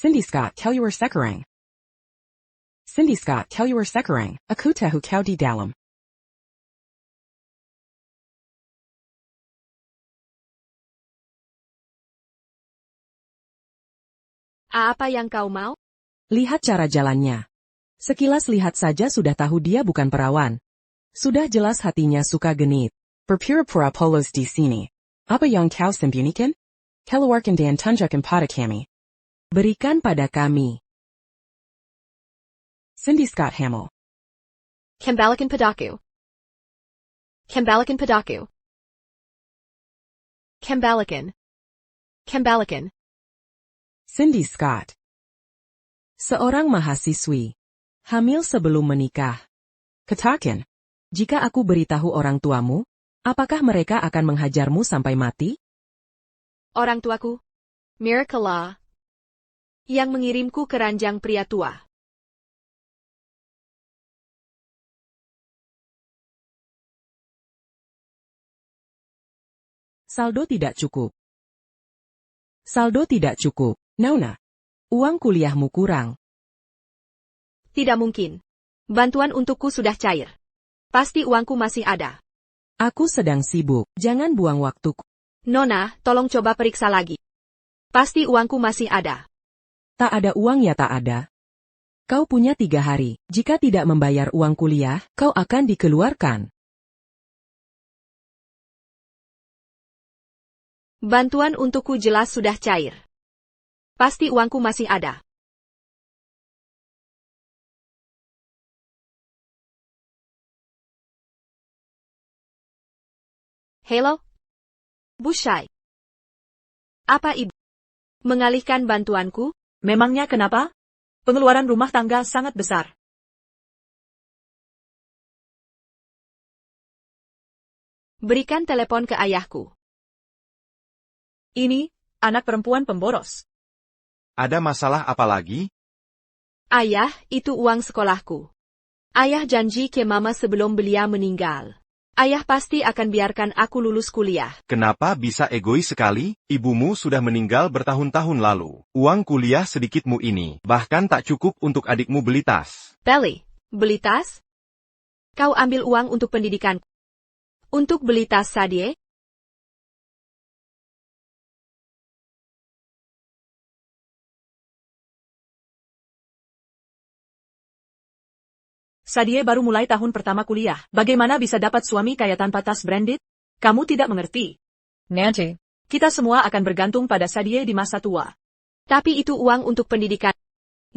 Cindy Scott tell you sekarang. Cindy Scott tell you sekarang, aku tahu kau di dalam. Apa yang kau mau? Lihat cara jalannya. Sekilas lihat saja sudah tahu dia bukan perawan. Sudah jelas hatinya suka genit. Berpura-pura polos di sini. Apa yang kau sembunyikan? Keluarkan dan tunjukkan pada kami. Berikan pada kami. Cindy Scott Hamill. Kembalikan padaku. Kembalikan padaku. Kembalikan. Kembalikan. Cindy Scott. Seorang mahasiswi. Hamil sebelum menikah. Katakan. Jika aku beritahu orang tuamu, apakah mereka akan menghajarmu sampai mati? Orang tuaku, Miracle, yang mengirimku ke ranjang pria tua. Saldo tidak cukup. Saldo tidak cukup, Nona. Uang kuliahmu kurang. Tidak mungkin. Bantuan untukku sudah cair. Pasti uangku masih ada. Aku sedang sibuk, jangan buang waktuku. Nona, tolong coba periksa lagi. Pasti uangku masih ada. Tak ada uang ya tak ada. Kau punya 3 hari, jika tidak membayar uang kuliah, kau akan dikeluarkan. Bantuan untukku jelas sudah cair. Pasti uangku masih ada. Halo? Bushai. Apa ibu mengalihkan bantuanku? Memangnya kenapa? Pengeluaran rumah tangga sangat besar. Berikan telepon ke ayahku. Ini, anak perempuan pemboros. Ada masalah apa lagi? Ayah, itu uang sekolahku. Ayah janji ke mama sebelum beliau meninggal. Ayah pasti akan biarkan aku lulus kuliah. Kenapa bisa egois sekali? Ibumu sudah meninggal bertahun-tahun lalu. Uang kuliah sedikitmu ini, bahkan tak cukup untuk adikmu beli tas. Beli tas? Kau ambil uang untuk pendidikan. Untuk beli tas Sadie? Sadie baru mulai tahun pertama kuliah. Bagaimana bisa dapat suami kaya tanpa tas branded? Kamu tidak mengerti. Nanti, kita semua akan bergantung pada Sadie di masa tua. Tapi itu uang untuk pendidikan.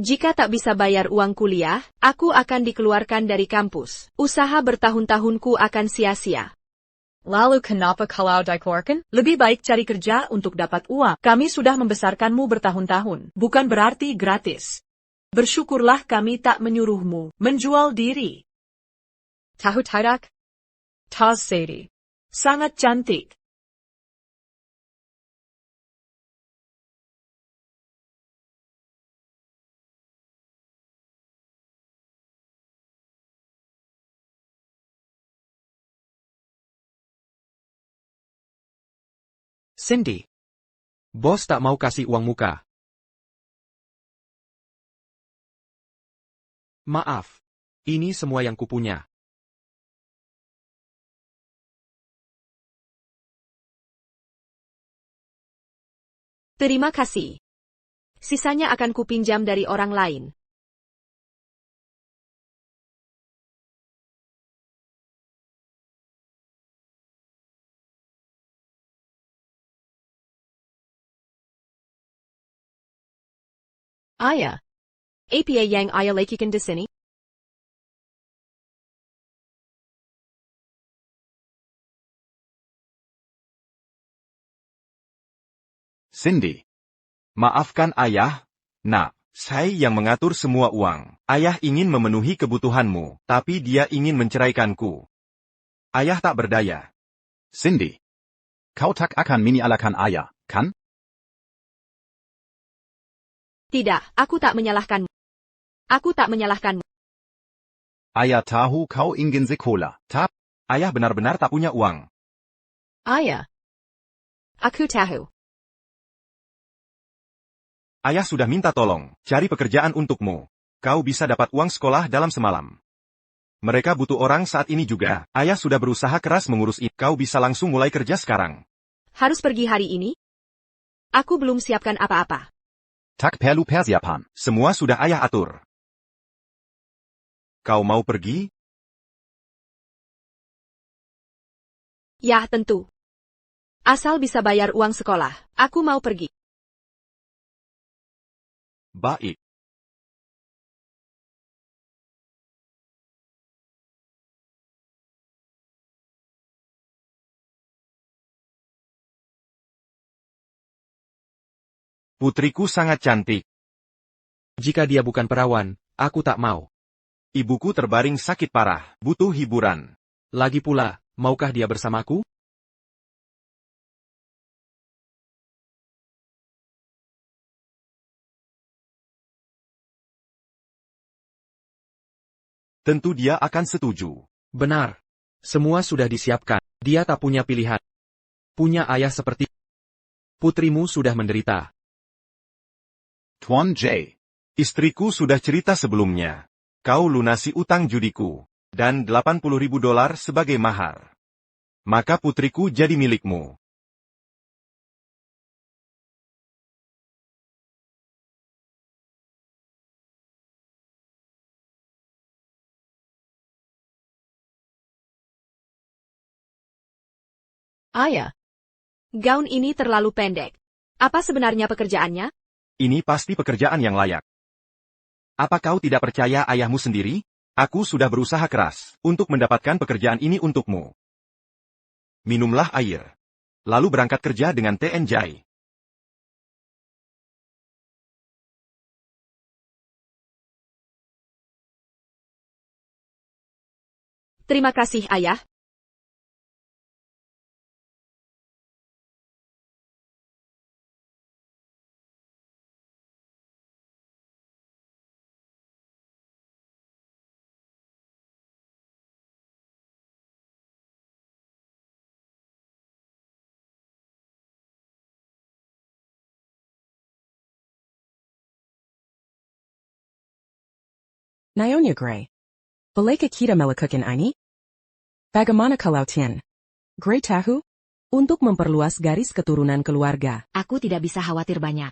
Jika tak bisa bayar uang kuliah, aku akan dikeluarkan dari kampus. Usaha bertahun-tahunku akan sia-sia. Lalu kenapa kalau dikeluarkan? Lebih baik cari kerja untuk dapat uang. Kami sudah membesarkanmu bertahun-tahun. Bukan berarti gratis. Bersyukurlah kami tak menyuruhmu menjual diri. Tahu tidak? Tas Sadie. Sangat cantik. Cindy. Bos tak mau kasih uang muka. Maaf. Ini semua yang kupunya. Terima kasih. Sisanya akan kupinjam dari orang lain. Ayah. Apa yang ayah lakukan di sini? Cindy. Maafkan ayah, nak. Saya yang mengatur semua uang. Ayah ingin memenuhi kebutuhanmu, tapi dia ingin menceraikanku. Ayah tak berdaya. Cindy. Kau tak akan menyalahkan ayah, kan? Tidak, aku tak menyalahkanmu. Aku tak menyalahkanmu. Ayah tahu kau ingin sekolah, tapi Ayah benar-benar tak punya uang. Ayah. Aku tahu. Ayah sudah minta tolong, cari pekerjaan untukmu. Kau bisa dapat uang sekolah dalam semalam. Mereka butuh orang saat ini juga. Ayah sudah berusaha keras mengurus ini. Kau bisa langsung mulai kerja sekarang. Harus pergi hari ini? Aku belum siapkan apa-apa. Tak perlu persiapan. Semua sudah ayah atur. Kau mau pergi? Ya, tentu. Asal bisa bayar uang sekolah, aku mau pergi. Baik. Putriku sangat cantik. Jika dia bukan perawan, aku tak mau. Ibuku terbaring sakit parah, butuh hiburan. Lagi pula, maukah dia bersamaku? Tentu dia akan setuju. Benar. Semua sudah disiapkan. Dia tak punya pilihan. Punya ayah seperti putrimu sudah menderita. Tuan J. Istriku sudah cerita sebelumnya. Kau lunasi utang judiku. Dan $80.000 sebagai mahar. Maka putriku jadi milikmu. Ayah, Gaun ini terlalu pendek. Apa sebenarnya pekerjaannya? Ini pasti pekerjaan yang layak. Apa kau tidak percaya ayahmu sendiri? Aku sudah berusaha keras untuk mendapatkan pekerjaan ini untukmu. Minumlah air. Lalu berangkat kerja dengan TNJ. Terima kasih, Ayah. Nyonya Gray. Bolehkah kita melakukan ini? Bagaimana kalau Tin? Gray tahu? Untuk memperluas garis keturunan keluarga. Aku tidak bisa khawatir banyak.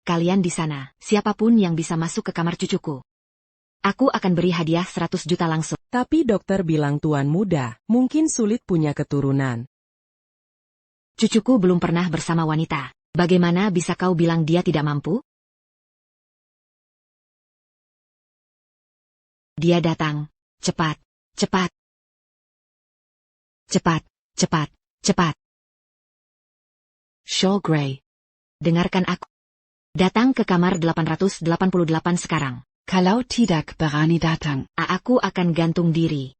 Kalian di sana, siapapun yang bisa masuk ke kamar cucuku. Aku akan beri hadiah 100 juta langsung. Tapi dokter bilang tuan muda, mungkin sulit punya keturunan. Cucuku belum pernah bersama wanita. Bagaimana bisa kau bilang dia tidak mampu? Dia datang. Cepat, cepat. Cepat, cepat, cepat. Shaw Gray. Dengarkan aku. Datang ke kamar 888 sekarang. Kalau tidak berani datang, Aku akan gantung diri.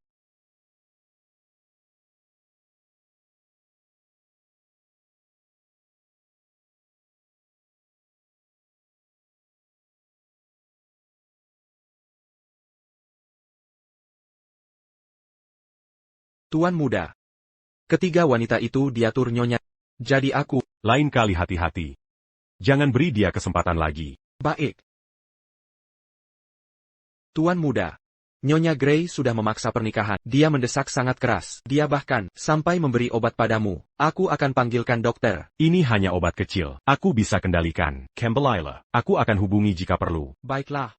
Tuan muda. Ketiga wanita itu diatur nyonya. Jadi aku, Lain kali hati-hati. Jangan beri dia kesempatan lagi. baik. Tuan muda. Nyonya Gray sudah memaksa pernikahan. Dia mendesak sangat keras. Dia bahkan sampai memberi obat padamu. Aku akan panggilkan dokter. Ini hanya obat kecil. Aku bisa kendalikan. Campbell, aku akan hubungi jika perlu. Baiklah.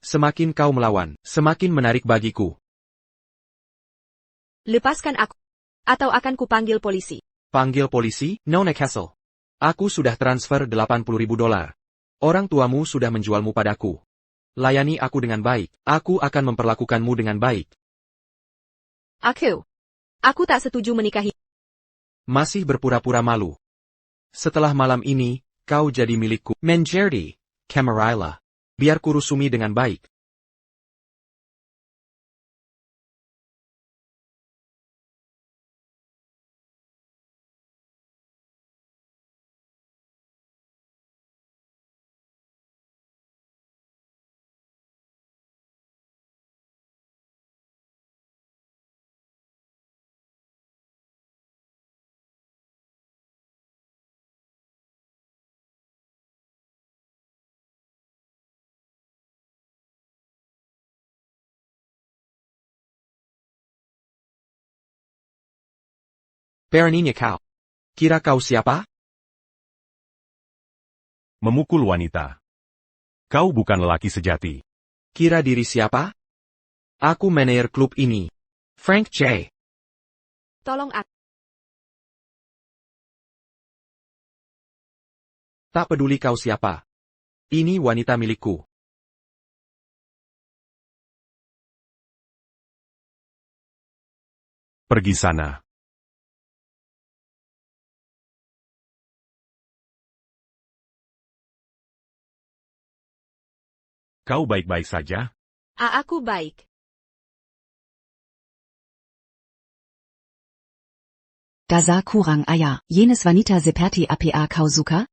Semakin kau melawan, semakin menarik bagiku. Lepaskan aku. Atau akan kupanggil polisi. Panggil polisi, Nona Castle. Aku sudah transfer $80.000. Orang tuamu sudah menjualmu padaku. Layani aku dengan baik. Aku akan memperlakukanmu dengan baik. Aku tak setuju menikahi. Masih berpura-pura malu. Setelah malam ini, kau jadi milikku. Menjadi, Camarilla. Biar kurusumi dengan baik. Beraninya kau. Kira kau siapa? Memukul wanita. Kau bukan lelaki sejati. Kira diri siapa? Aku manajer klub ini. Frank J. Tolong aku. Tak peduli kau siapa. Ini wanita milikku. Pergi sana. Kau baik-baik saja? Aku baik. Da sah Kurang Eier, jenes Vanita seperti apa kau suka?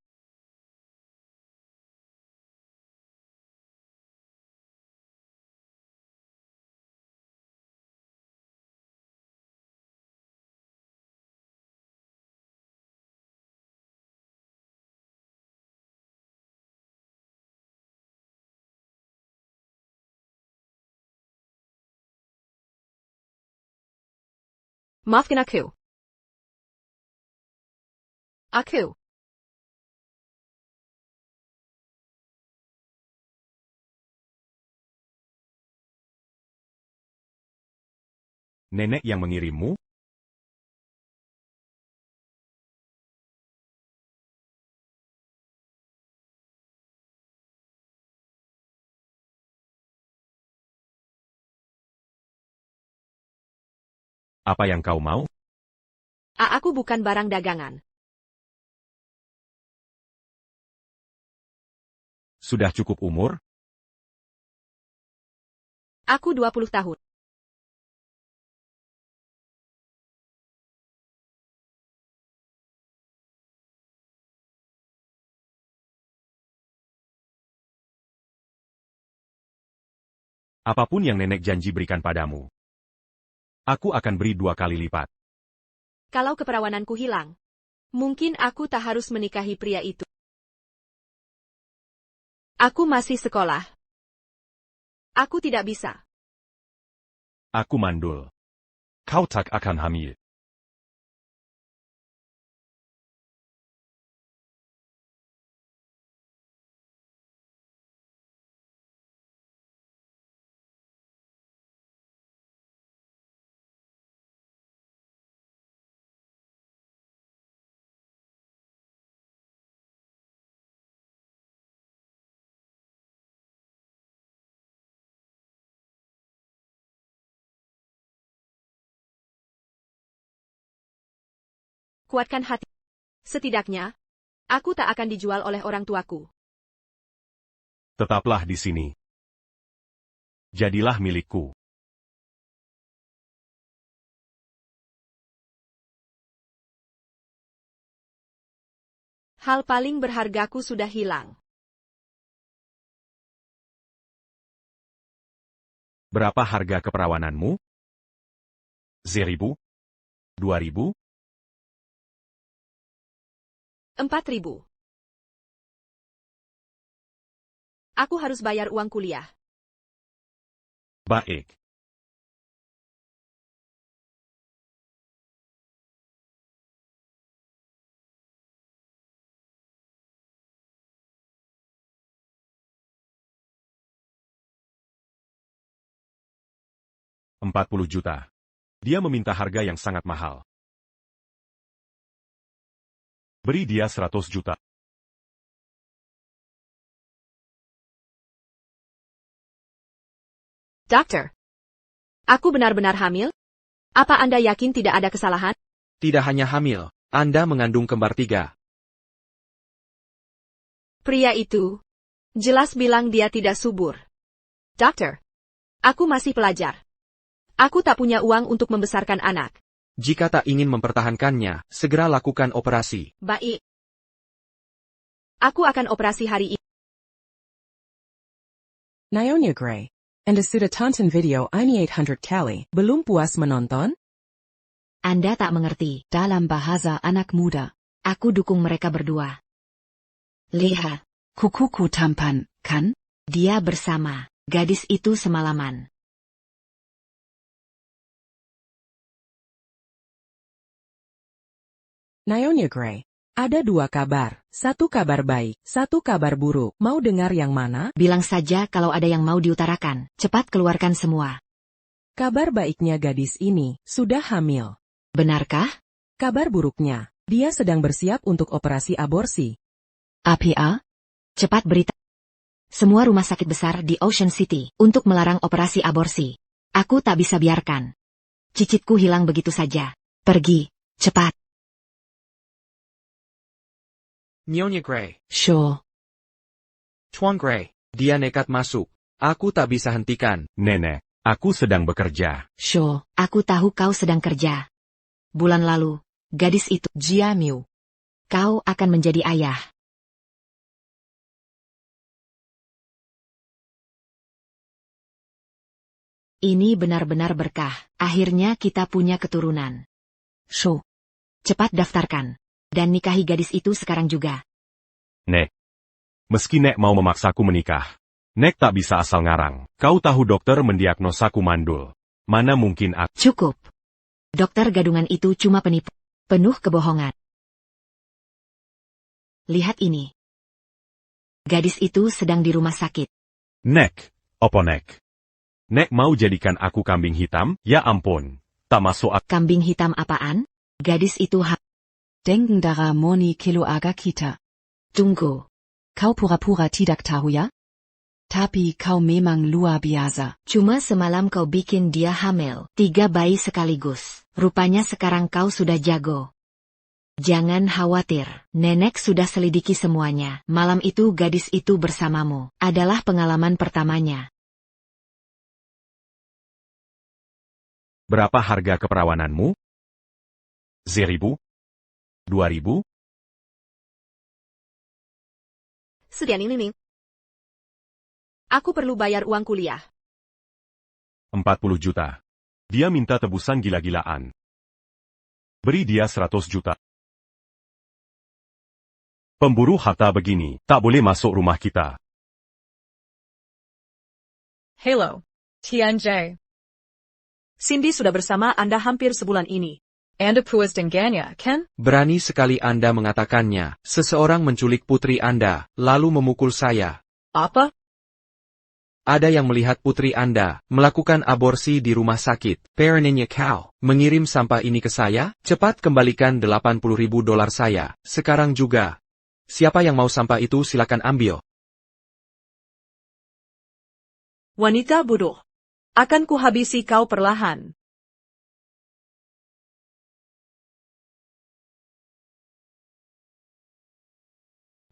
Maafkan aku. Aku. Nenek yang mengirimmu? Apa yang kau mau? Aku bukan barang dagangan. Sudah cukup umur? Aku 20 tahun. Apapun yang nenek janji berikan padamu, aku akan beri 2 kali lipat. Kalau keperawananku hilang, mungkin aku tak harus menikahi pria itu. Aku masih sekolah. Aku tidak bisa. Aku mandul. Kau tak akan hamil. Kuatkan hati. Setidaknya, aku tak akan dijual oleh orang tuaku. Tetaplah di sini. Jadilah milikku. Hal paling berhargaku sudah hilang. Berapa harga keperawananmu? 1.000? 2.000? 4.000. Aku harus bayar uang kuliah. Baik. $40 juta. Dia meminta harga yang sangat mahal. Beri dia 100 juta. Dokter, aku benar-benar hamil? Apa Anda yakin tidak ada kesalahan? Tidak hanya hamil, Anda mengandung kembar 3. Pria itu jelas bilang dia tidak subur. Dokter, aku masih pelajar. Aku tak punya uang untuk membesarkan anak. Jika tak ingin mempertahankannya, segera lakukan operasi. Baik. Aku akan operasi hari ini. Nyonya Gray. Anda sudah tonton video ini 800 kali. Belum puas menonton? Anda tak mengerti, dalam bahasa anak muda. Aku dukung mereka berdua. Lihat, kukuku tampan, kan? Dia bersama gadis itu semalaman. Nyonya Gray. Ada 2 kabar, 1 kabar baik, 1 kabar buruk. Mau dengar yang mana? Bilang saja kalau ada yang mau diutarakan. Cepat keluarkan semua. Kabar baiknya gadis ini sudah hamil. Benarkah? Kabar buruknya, dia sedang bersiap untuk operasi aborsi. APA? Cepat berita. Semua rumah sakit besar di Ocean City untuk melarang operasi aborsi. Aku tak bisa biarkan cicitku hilang begitu saja. Pergi, cepat. Nyonya Gray. Sure. Tuan Gray. Dia nekat masuk. Aku tak bisa hentikan. Nenek, aku sedang bekerja. Sure, aku tahu kau sedang kerja. Bulan lalu, gadis itu, Jiamiu. kau akan menjadi ayah. Ini benar-benar berkah. Akhirnya kita punya keturunan. Sho. Cepat daftarkan. Dan nikahi gadis itu sekarang juga. Nek. Meski Nek mau memaksaku menikah, Nek tak bisa asal ngarang. Kau tahu dokter mendiagnosaku mandul. Mana mungkin aku... Cukup. Dokter gadungan itu cuma penipu. Penuh kebohongan. Lihat ini. Gadis itu sedang di rumah sakit. Nek, opo Nek? Nek mau jadikan aku kambing hitam? Ya ampun. Tak masuk akal. Kambing hitam apaan? Gadis itu Denken dara moni kilo aga kita. Tunggu. Kau pura-pura tidak tahu ya? Tapi kau memang luar biasa. Cuma semalam kau bikin dia hamil. 3 bayi sekaligus. Rupanya sekarang kau sudah jago. Jangan khawatir. Nenek sudah selidiki semuanya. Malam itu gadis itu bersamamu. Adalah pengalaman pertamanya. Berapa harga keperawananmu? 1.000? 2.000? Sekian ini nih. Aku perlu bayar uang kuliah. 40 juta. Dia minta tebusan gila-gilaan. Beri dia 100 juta. Pemburu harta begini, tak boleh masuk rumah kita. Hello. TNJ. Cindy sudah bersama Anda hampir sebulan ini. Anda puas dengannya, kan? Berani sekali Anda mengatakannya. Seseorang menculik putri Anda, lalu memukul saya. Apa? Ada yang melihat putri Anda melakukan aborsi di rumah sakit. Paraninya kau mengirim sampah ini ke saya? Cepat kembalikan $80.000 saya. Sekarang juga. Siapa yang mau sampah itu silakan ambil. Wanita bodoh. Akan kuhabisi kau perlahan.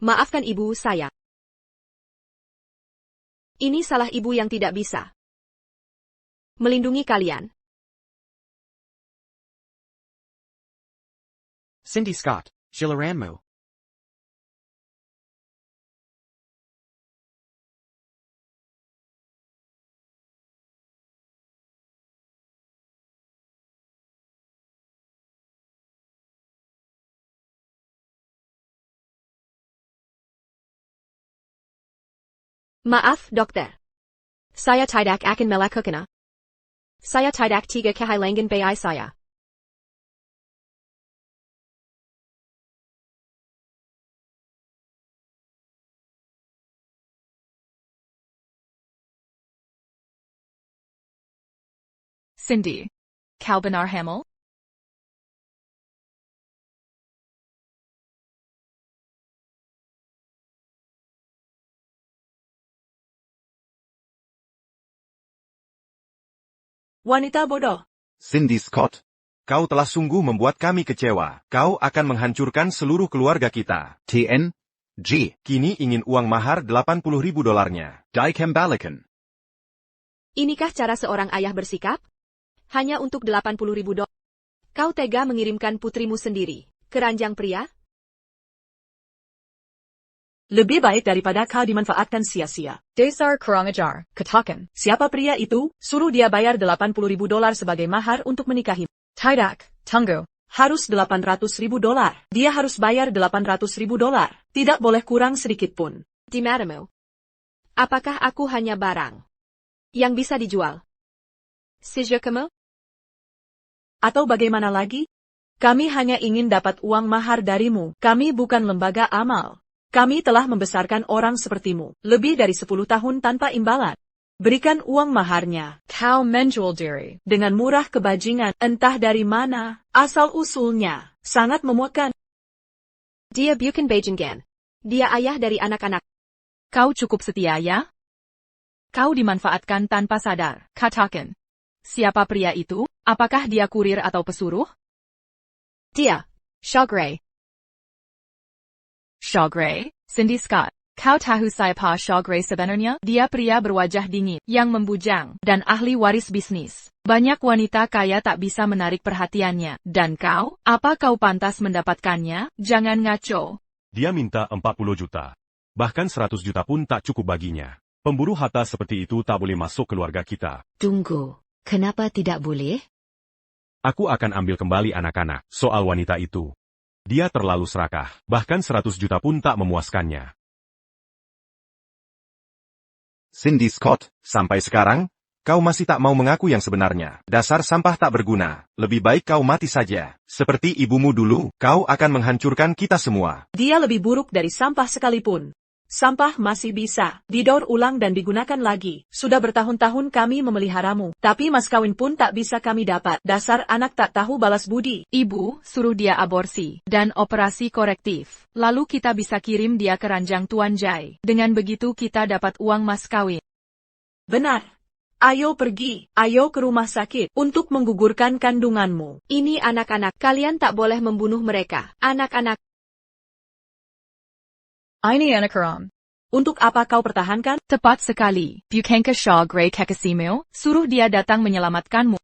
Maafkan ibu saya. Ini salah ibu yang tidak bisa melindungi kalian. Cindy Scott, Shilaranmu. Maaf, dokter. Saya tidak akan melakukannya. Saya tidak tega kehilangan bayi saya. Cindy. Kau benar hamil? Wanita bodoh. Cindy Scott. Kau telah sungguh membuat kami kecewa. Kau akan menghancurkan seluruh keluarga kita. TN. G. Kini ingin uang mahar $80.000. Dikembalikan. Inikah cara seorang ayah bersikap? Hanya untuk $80.000. Kau tega mengirimkan putrimu sendiri ke ranjang pria? Lebih baik daripada kau dimanfaatkan sia-sia. Dasar kurang ajar, katakan. Siapa pria itu? Suruh dia bayar $80.000 sebagai mahar untuk menikahi. Tidak, tunggu. Harus $800.000. Dia harus bayar $800.000. Tidak boleh kurang sedikit pun. Di matamu. Apakah aku hanya barang yang bisa dijual? Sejak kamu? Atau bagaimana lagi? Kami hanya ingin dapat uang mahar darimu. Kami bukan lembaga amal. Kami telah membesarkan orang sepertimu lebih dari 10 tahun tanpa imbalan. Berikan uang maharnya. Cow menjual diri. Dengan murah kebajingan, entah dari mana, asal-usulnya, sangat memuaskan. Dia bukan bajingan. Dia ayah dari anak-anak. Kau cukup setia ya? Kau dimanfaatkan tanpa sadar. Katakan. Siapa pria itu? Apakah dia kurir atau pesuruh? Dia, Shaw Gray. Shaw Gray, Cindy Scott. Kau tahu siapa Shaw Gray sebenarnya? Dia pria berwajah dingin, yang membujang, dan ahli waris bisnis. Banyak wanita kaya tak bisa menarik perhatiannya. Dan kau? Apa kau pantas mendapatkannya? Jangan ngaco. Dia minta 40 juta. Bahkan 100 juta pun tak cukup baginya. Pemburu harta seperti itu tak boleh masuk keluarga kita. Tunggu, kenapa tidak boleh? Aku akan ambil kembali anak-anak soal wanita itu. Dia terlalu serakah, bahkan 100 juta pun tak memuaskannya. Cindy Scott, Sampai sekarang, kau masih tak mau mengaku yang sebenarnya. Dasar sampah tak berguna. Lebih baik kau mati saja. Seperti ibumu dulu, kau akan menghancurkan kita semua. Dia lebih buruk dari sampah sekalipun. Sampah masih bisa didaur ulang dan digunakan lagi. Sudah bertahun-tahun kami memeliharamu, tapi mas kawin pun tak bisa kami dapat. Dasar anak tak tahu balas budi. Ibu, suruh dia aborsi, dan operasi korektif. Lalu kita bisa kirim dia ke ranjang Tuan Jai. Dengan begitu kita dapat uang mas kawin. Benar. Ayo pergi, ayo ke rumah sakit untuk menggugurkan kandunganmu. Ini anak-anak, kalian tak boleh membunuh mereka. Anak-anak. Ini anak haram. Untuk apa kau pertahankan? Tepat sekali. Bukankah Shaw Gray Kekasimo? Suruh dia datang menyelamatkanmu.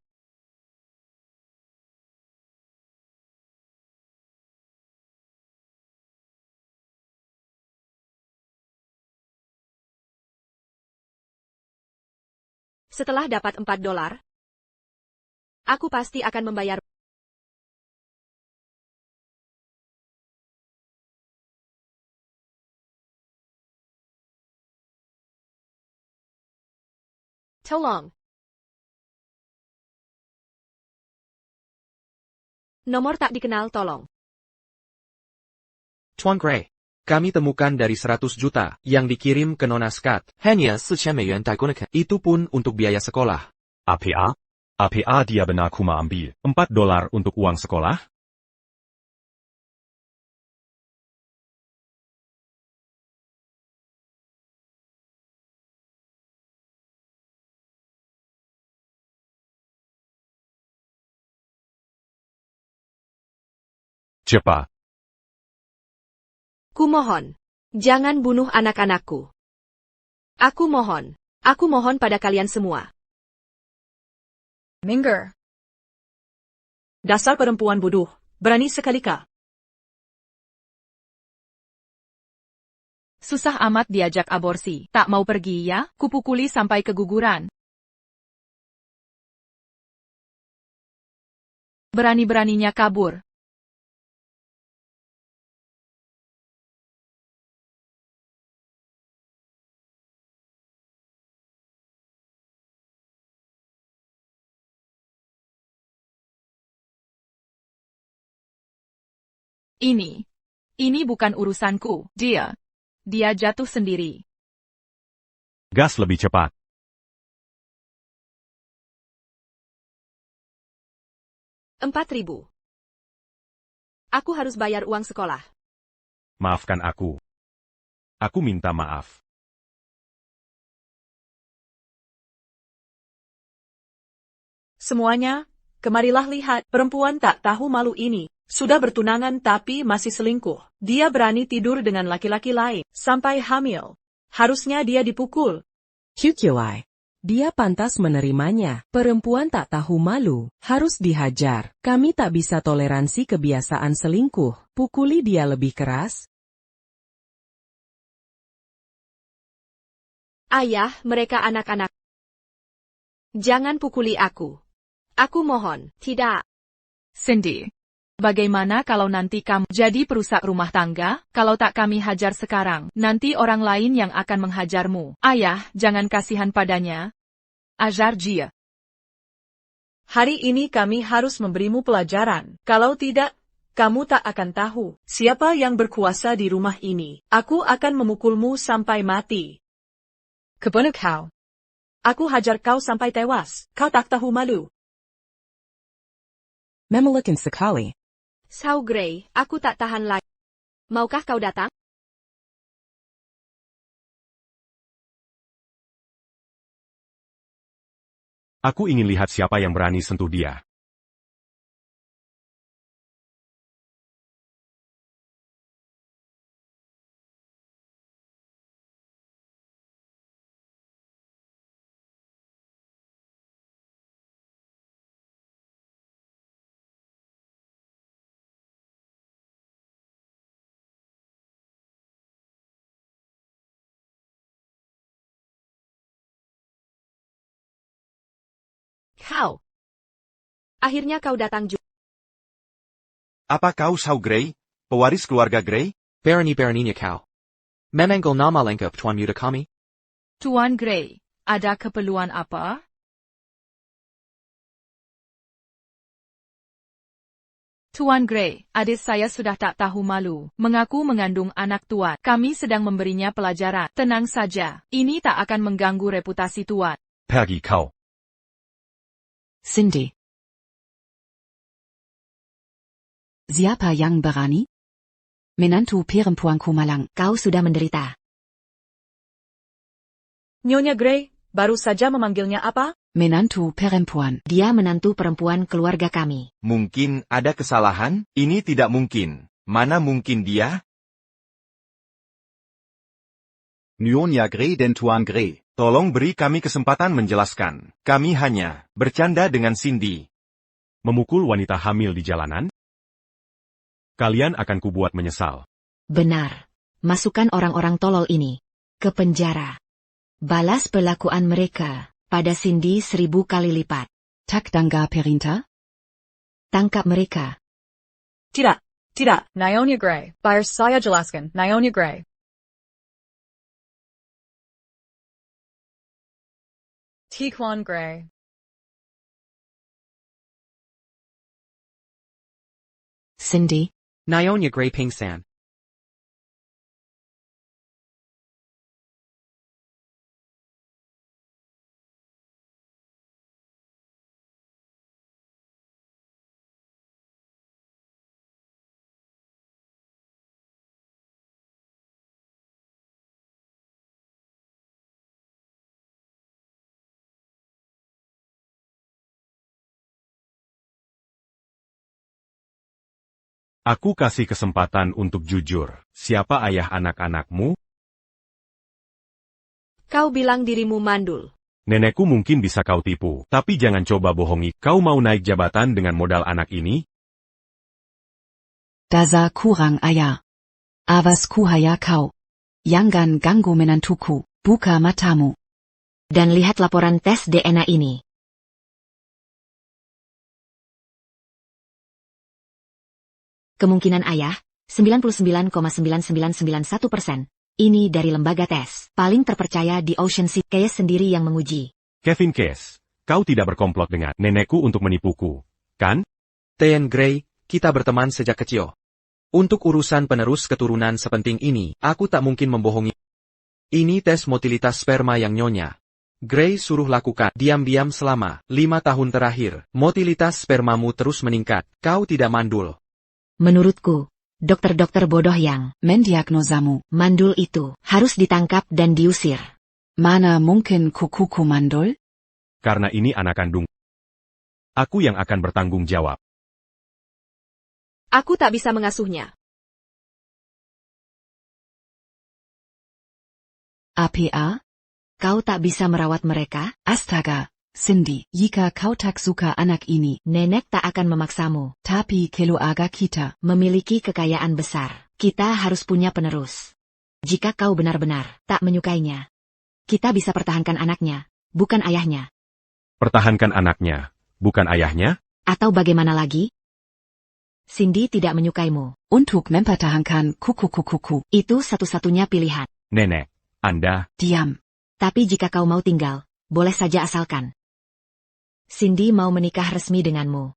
Setelah dapat $4, aku pasti akan membayar. Tolong. Nomor tak dikenal, tolong. Tuan Gray, kami temukan dari 100 juta yang dikirim ke Nona Scott. Hanya 4,000 yuan digunakan. Itu pun untuk biaya sekolah. APA? APA dia benar kuma ambil $4 untuk uang sekolah? Cepat. Kumohon, jangan bunuh anak-anakku. Aku mohon pada kalian semua. Minger. Dasar perempuan bodoh, berani sekali kah? Susah amat diajak aborsi. Tak mau pergi ya? Kupukuli sampai keguguran. Berani-beraninya kabur. Ini bukan urusanku. Dia jatuh sendiri. Gas lebih cepat. $4.000. Aku harus bayar uang sekolah. Maafkan aku. Aku minta maaf. Semuanya, kemarilah lihat, perempuan tak tahu malu ini. Sudah bertunangan tapi masih selingkuh. Dia berani tidur dengan laki-laki lain, sampai hamil. Harusnya dia dipukul. Hyukyoi. Dia pantas menerimanya. Perempuan tak tahu malu, harus dihajar. Kami tak bisa toleransi kebiasaan selingkuh. Pukuli dia lebih keras. Ayah, mereka anak-anak. Jangan pukuli aku. Aku mohon, tidak. Cindy. Bagaimana kalau nanti kamu jadi perusak rumah tangga? Kalau tak kami hajar sekarang, nanti orang lain yang akan menghajarmu. Ayah, jangan kasihan padanya. Ajar dia. Hari ini kami harus memberimu pelajaran. Kalau tidak, kamu tak akan tahu siapa yang berkuasa di rumah ini. Aku akan memukulmu sampai mati. Kebunuh kau. Aku hajar kau sampai tewas. Kau tak tahu malu. Memelikan sekali. Sao Gray, aku tak tahan lagi. Maukah kau datang? Aku ingin lihat siapa yang berani sentuh dia. Kau. Akhirnya kau datang juga. Apa kau Sao Gray, pewaris keluarga Gray? Berani-beraninya kau. Memanggil nama lengkap Tuan Muda kami? Tuan Gray, ada keperluan apa? Tuan Gray, adik saya sudah tak tahu malu, mengaku mengandung anak tuan. Kami sedang memberinya pelajaran. Tenang saja, ini tak akan mengganggu reputasi tuan. Pergi kau. Cindy. Siapa yang berani? Menantu perempuanku malang. Kau sudah menderita. Nyonya Gray, baru saja memanggilnya apa? Menantu perempuan. Dia menantu perempuan keluarga kami. Mungkin ada kesalahan? Ini tidak mungkin. Mana mungkin dia? Nyonya Gray dan Tuan Gray. Tolong beri kami kesempatan menjelaskan. Kami hanya bercanda dengan Cindy. Memukul wanita hamil di jalanan? Kalian akan kubuat menyesal. Benar. Masukkan orang-orang tolol ini ke penjara. Balas perlakuan mereka pada Cindy 1000 kali lipat. Tak dangga perintah? Tangkap mereka. Tidak. Nyonya Gray, biar saya jelaskan, Nyonya Gray. Tuan Gray. Cindy. Nyonya Gray pingsan. Aku kasih kesempatan untuk jujur. Siapa ayah anak-anakmu? Kau bilang dirimu mandul. Nenekku mungkin bisa kau tipu, tapi jangan coba bohongi. Kau mau naik jabatan dengan modal anak ini? Dasar kurang ajar. Awas kuhaya kau. Jangan ganggu menantuku. Buka matamu. Dan lihat laporan tes DNA ini. Kemungkinan ayah, 99,9991%. Ini dari lembaga tes paling terpercaya di Ocean City. Case sendiri yang menguji. Kevin Case, kau tidak berkomplot dengan nenekku untuk menipuku, kan? Tuan Gray, kita berteman sejak kecil. Untuk urusan penerus keturunan sepenting ini, aku tak mungkin membohongi. Ini tes motilitas sperma yang Nyonya Gray suruh lakukan diam-diam selama 5 tahun terakhir. Motilitas spermamu terus meningkat. Kau tidak mandul. Menurutku, dokter-dokter bodoh yang Mendiagnosamu. mandul itu harus ditangkap dan diusir. Mana mungkin kukuku mandul? Karena ini anak kandung. Aku yang akan bertanggung jawab. Aku tak bisa mengasuhnya. APA? Kau tak bisa merawat mereka? Astaga, Cindy, jika kau tak suka anak ini, Nenek tak akan memaksamu. tapi keluarga kita. Memiliki kekayaan besar. Kita harus punya penerus. Jika kau benar-benar tak menyukainya, kita bisa pertahankan anaknya, bukan ayahnya. Pertahankan anaknya, bukan ayahnya? Atau bagaimana lagi? Cindy tidak menyukaimu. Untuk mempertahankan kuku-kukuku. Itu satu-satunya pilihan. Nenek, Anda, Diam. Tapi jika kau mau tinggal, boleh saja asalkan Cindy mau menikah resmi denganmu.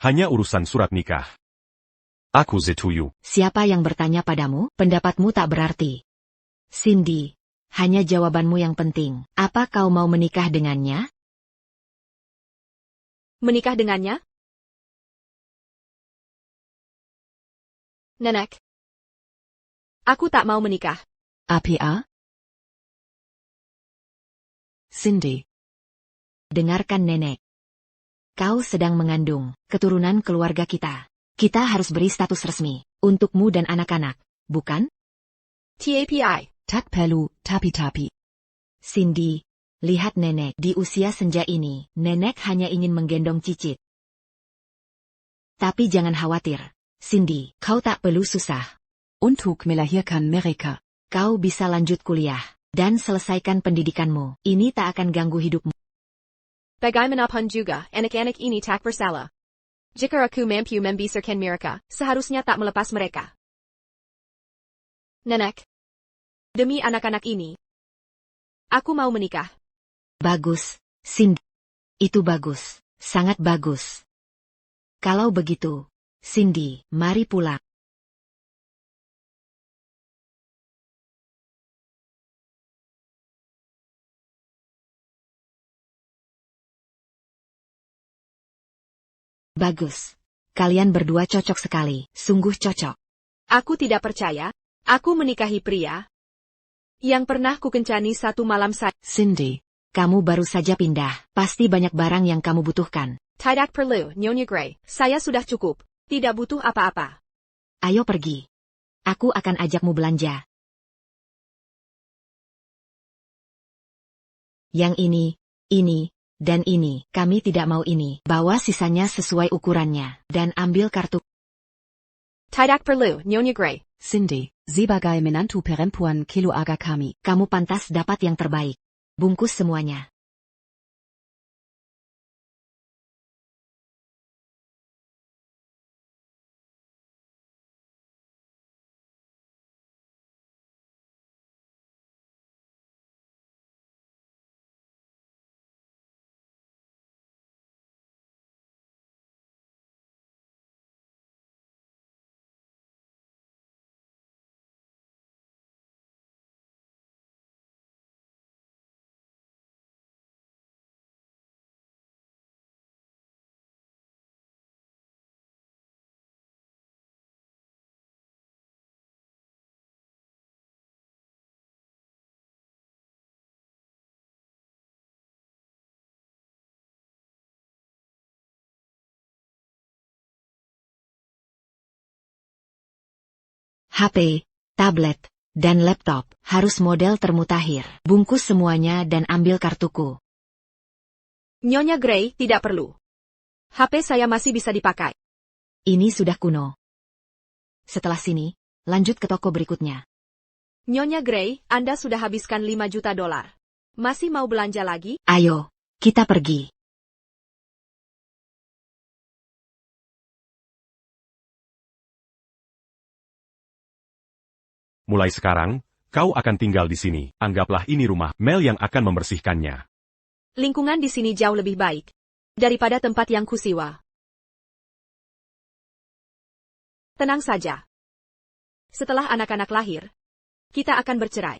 Hanya urusan surat nikah. Aku setuju. Siapa yang bertanya padamu? Pendapatmu tak berarti. Cindy, hanya jawabanmu yang penting. Apa kau mau menikah dengannya? Menikah dengannya? Nenek. Aku tak mau menikah. APA? Cindy. Dengarkan nenek. Kau sedang mengandung keturunan keluarga kita. Kita harus beri status resmi untukmu dan anak-anak, bukan? TAPI. Tak perlu, tapi. Cindy, lihat nenek di usia senja ini. Nenek hanya ingin menggendong cicit. Tapi jangan khawatir. Cindy, kau tak perlu susah. Untuk melahirkan mereka. Kau bisa lanjut kuliah dan selesaikan pendidikanmu. Ini tak akan ganggu hidupmu. Bagaimanapun juga, anak-anak ini tak bersalah. Jika aku mampu membesarkan mereka, seharusnya tak melepas mereka. Nenek. Demi anak-anak ini. Aku mau menikah. Bagus, Cindy. Itu bagus. Sangat bagus. Kalau begitu, Cindy, mari pulang. Bagus. Kalian berdua cocok sekali, sungguh cocok. Aku tidak percaya, aku menikahi pria yang pernah kukencani satu malam saja. Cindy, kamu baru saja pindah, pasti banyak barang yang kamu butuhkan. Tidak perlu, Nyonya Grey, saya sudah cukup, tidak butuh apa-apa. Ayo pergi. Aku akan ajakmu belanja. Yang ini, dan ini, kami tidak mau ini. Bawa sisanya sesuai ukurannya, dan ambil kartu. Tidak perlu, Nyonya Grey. Cindy, sebagai menantu perempuan keluarga kami, kamu pantas dapat yang terbaik. Bungkus semuanya. HP, tablet, dan laptop harus model termutakhir. Bungkus semuanya dan ambil kartuku. Nyonya Grey, tidak perlu. HP saya masih bisa dipakai. Ini sudah kuno. Setelah sini, lanjut ke toko berikutnya. Nyonya Grey, Anda sudah habiskan 5 juta dolar. Masih mau belanja lagi? Ayo, kita pergi. Mulai sekarang, kau akan tinggal di sini. Anggaplah ini rumah Mel yang akan membersihkannya. Lingkungan di sini jauh lebih baik daripada tempat yang kusiwa. Tenang saja. Setelah anak-anak lahir, kita akan bercerai.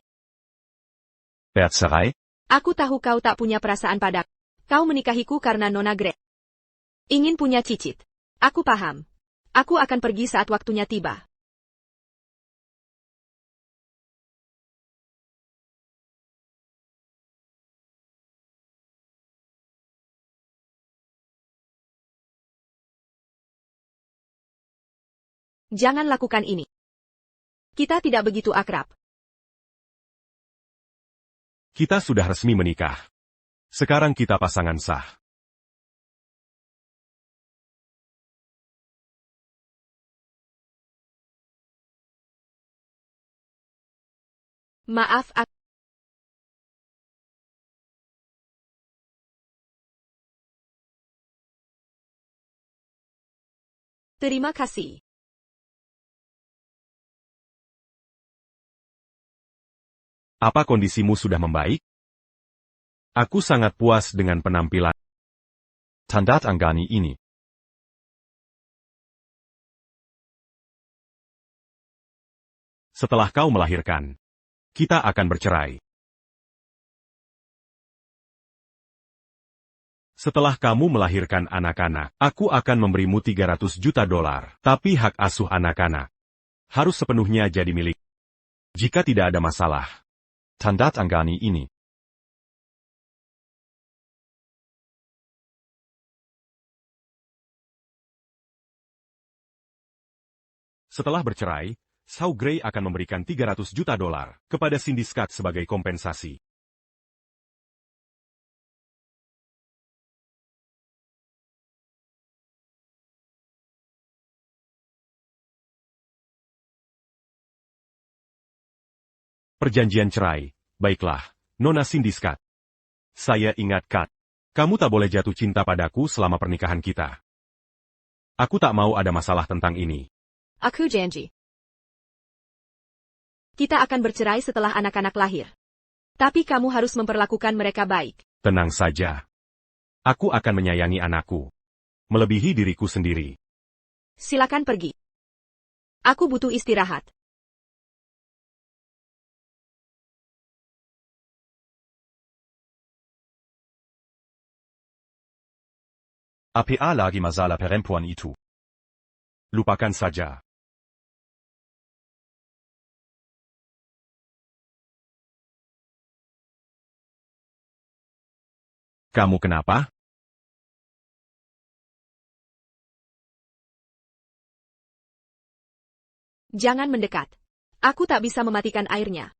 Bercerai? Aku tahu kau tak punya perasaan padaku. Kau menikahiku karena Nona Grey ingin punya cicit. Aku paham. Aku akan pergi saat waktunya tiba. Jangan lakukan ini. Kita tidak begitu akrab. Kita sudah resmi menikah. Sekarang kita pasangan sah. Maaf, terima kasih. Apa kondisimu sudah membaik? Aku sangat puas dengan penampilan. Tanda tanggani ini. Setelah kau melahirkan, kita akan bercerai. Setelah kamu melahirkan anak-anak, aku akan memberimu 300 juta dolar. Tapi hak asuh anak-anak harus sepenuhnya jadi milik. Jika tidak ada masalah, tanda tanggani ini. Setelah bercerai, Zhao Gray akan memberikan 300 juta dolar kepada Cindy Scott sebagai kompensasi. Perjanjian cerai. Baiklah, Nona Cindy Scott. Saya ingat, Kat. Kamu tak boleh jatuh cinta padaku selama pernikahan kita. Aku tak mau ada masalah tentang ini. Aku janji. Kita akan bercerai setelah anak-anak lahir. Tapi kamu harus memperlakukan mereka baik. Tenang saja. Aku akan menyayangi anakku. Melebihi diriku sendiri. Silakan pergi. Aku butuh istirahat. Apa lagi masalah perempuan itu? Lupakan saja. Kamu kenapa? Jangan mendekat. Aku tak bisa mematikan airnya.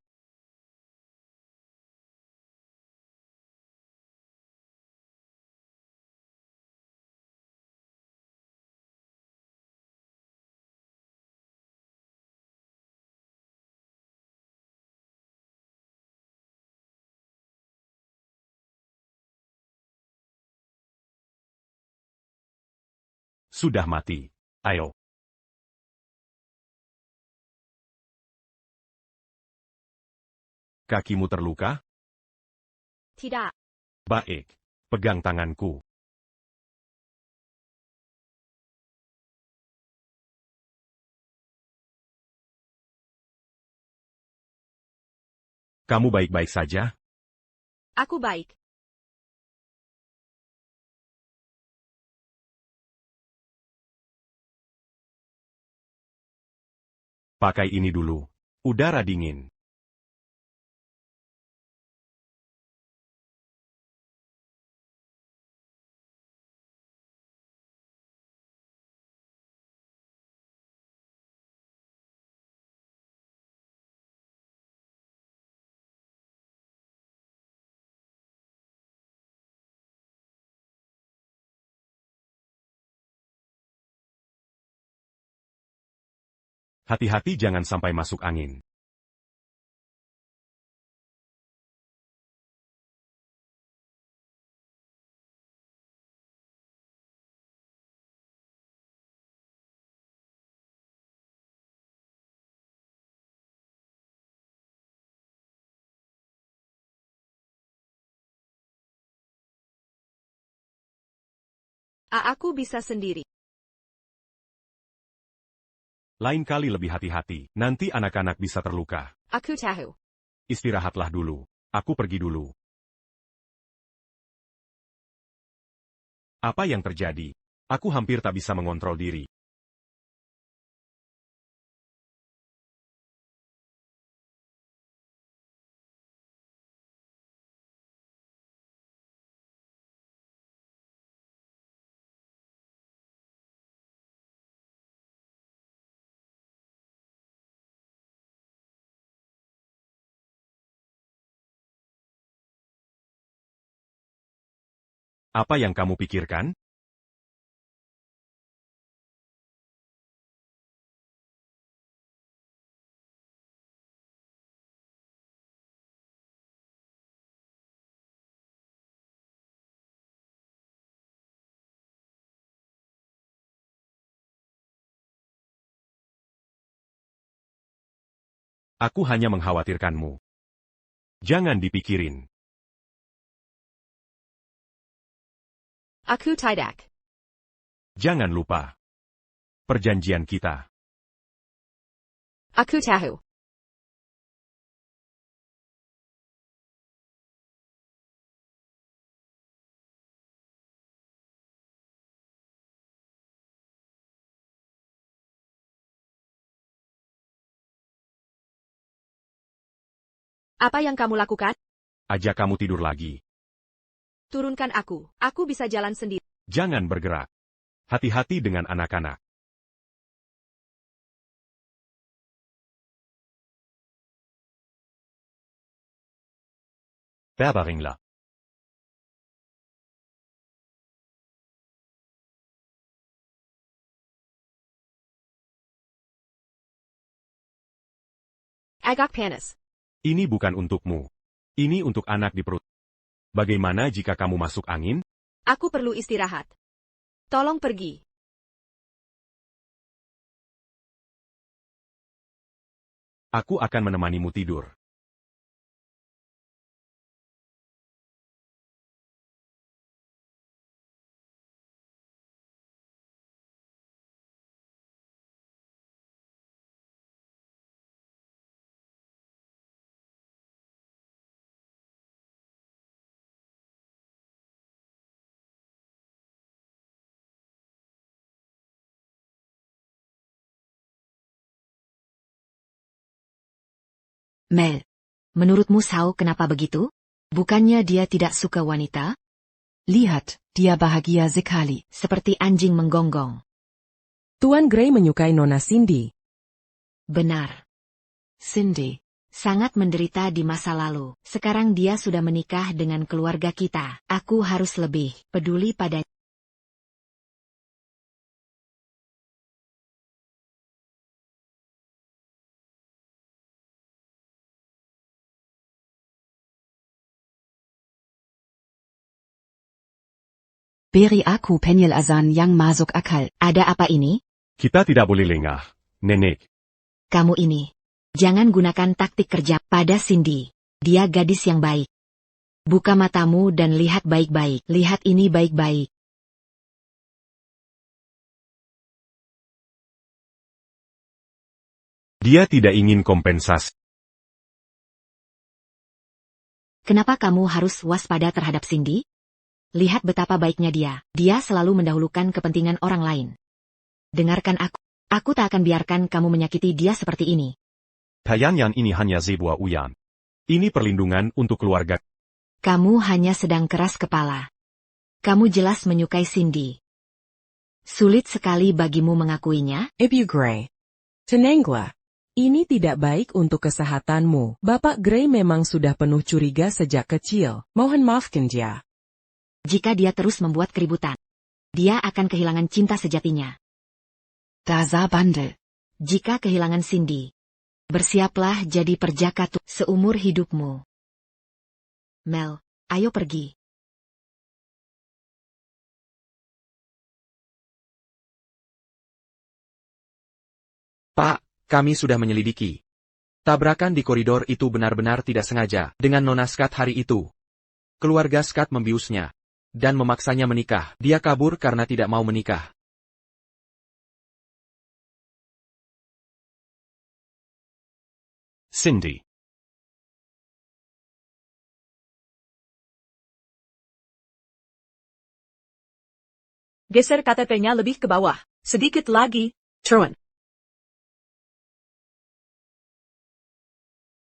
Sudah mati. Ayo. Kakimu terluka? Tidak. Baik. Pegang tanganku. Kamu baik-baik saja? Aku baik. Pakai ini dulu. Udara dingin. Hati-hati jangan sampai masuk angin. Aku bisa sendiri. Lain kali lebih hati-hati, nanti anak-anak bisa terluka. Aku tahu. Istirahatlah dulu. Aku pergi dulu. Apa yang terjadi? Aku hampir tak bisa mengontrol diri. Apa yang kamu pikirkan? Aku hanya mengkhawatirkanmu. Jangan dipikirin. Aku tidak. Jangan lupa. Perjanjian kita. Aku tahu. Apa yang kamu lakukan? Ajak kamu tidur lagi. Turunkan aku. Aku bisa jalan sendiri. Jangan bergerak. Hati-hati dengan anak-anak. Berbaringlah. Agak panas. Ini bukan untukmu. Ini untuk anak di perut. Bagaimana jika kamu masuk angin? Aku perlu istirahat. Tolong pergi. Aku akan menemanimu tidur. Mel, menurutmu Sao kenapa begitu? Bukannya dia tidak suka wanita? Lihat, dia bahagia sekali, seperti anjing menggonggong. Tuan Gray menyukai Nona Cindy. Benar. Cindy sangat menderita di masa lalu. Sekarang dia sudah menikah dengan keluarga kita. Aku harus lebih peduli pada. Beri aku penjelasan yang masuk akal. Ada apa ini? Kita tidak boleh lengah, Nenek. Kamu ini. Jangan gunakan taktik kerja pada Cindy. Dia gadis yang baik. Buka matamu dan lihat baik-baik. Lihat ini baik-baik. Dia tidak ingin kompensasi. Kenapa kamu harus waspada terhadap Cindy? Lihat betapa baiknya dia. Dia selalu mendahulukan kepentingan orang lain. Dengarkan aku. Aku tak akan biarkan kamu menyakiti dia seperti ini. Tayangan ini hanya sebuah uyan. Ini perlindungan untuk keluarga. Kamu hanya sedang keras kepala. Kamu jelas menyukai Cindy. Sulit sekali bagimu mengakuinya? Ibu Gray. Tenanglah. Ini tidak baik untuk kesehatanmu. Bapak Gray memang sudah penuh curiga sejak kecil. Mohon maafkan dia. Jika dia terus membuat keributan, dia akan kehilangan cinta sejatinya. Dasar bandel. Jika kehilangan Cindy, bersiaplah jadi perjaka seumur hidupmu. Mel, ayo pergi. Pak, kami sudah menyelidiki. Tabrakan di koridor itu benar-benar tidak sengaja dengan Nona Scott hari itu. Keluarga Scott membiusnya dan memaksanya menikah. Dia kabur karena tidak mau menikah. Cindy. Geser KTP-nya lebih ke bawah. Sedikit lagi, turun.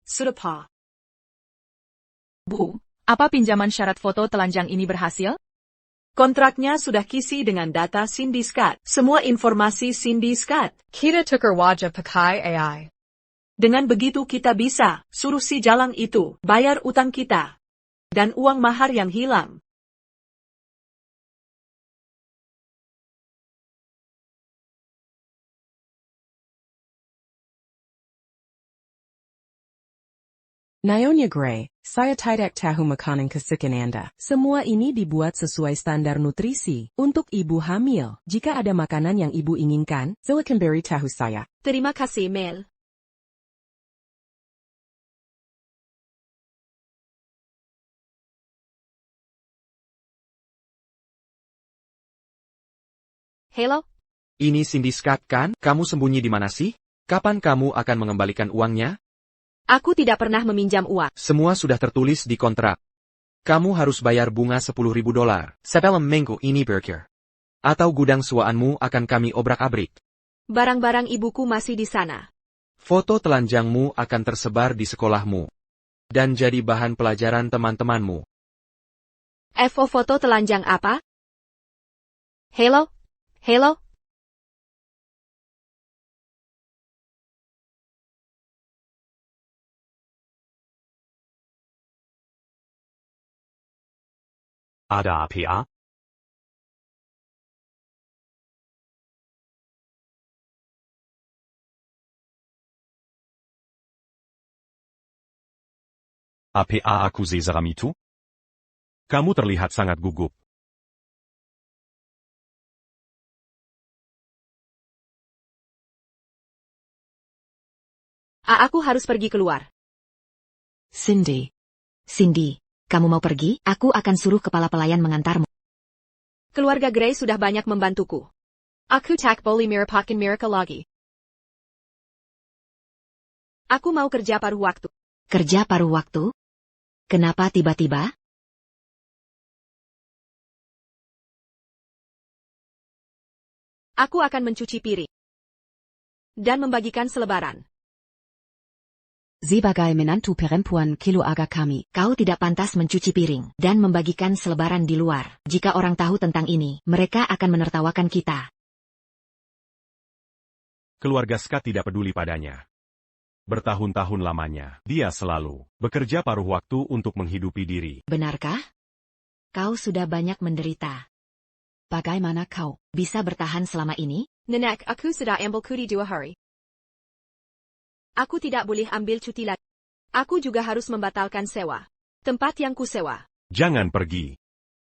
Sudah, Pak. Bu, Apa pinjaman syarat foto telanjang ini berhasil? kontraknya sudah kisi dengan data Cindy Scott. Semua informasi Cindy Scott. Kita tukar wajah pakai AI. Dengan begitu kita bisa suruh si jalang itu bayar utang kita. Dan uang mahar yang hilang. Nyonya Gray, saya tidak tahu makanan kesukaan Anda. Semua ini dibuat sesuai standar nutrisi untuk ibu hamil. Jika ada makanan yang ibu inginkan, silakan beri tahu saya. Terima kasih, Mel. Hello? Ini Cindy Scott kan? Kamu sembunyi di mana sih? Kapan kamu akan mengembalikan uangnya? Aku tidak pernah meminjam uang. Semua sudah tertulis di kontrak. Kamu harus bayar bunga $10.000 sebelum minggu ini berakhir. Atau gudang suaanmu akan kami obrak-abrik. Barang-barang ibuku masih di sana. Foto telanjangmu akan tersebar di sekolahmu. Dan jadi bahan pelajaran teman-temanmu. Foto telanjang apa? Hello? Hello? Ada apa? Apa aku seram itu? Kamu terlihat sangat gugup. Aku harus pergi keluar. Cindy. Cindy, kamu mau pergi? Aku akan suruh kepala pelayan mengantarmu. Keluarga Gray sudah banyak membantuku. Aku tak boleh merepotkan mereka lagi. Aku mau kerja paruh waktu. Kerja paruh waktu? Kenapa tiba-tiba? Aku akan mencuci piring. Dan membagikan selebaran. Sebagai menantu perempuan keluarga kami, kau tidak pantas mencuci piring dan membagikan selebaran di luar. Jika orang tahu tentang ini, mereka akan menertawakan kita. Keluarga Scott tidak peduli padanya. Bertahun-tahun lamanya, dia selalu bekerja paruh waktu untuk menghidupi diri. Benarkah? Kau sudah banyak menderita. Bagaimana kau bisa bertahan selama ini? Nenek, aku sudah ambil cuti 2 hari. Aku tidak boleh ambil cuti lagi. Aku juga harus membatalkan sewa tempat yang kusewa. Jangan pergi.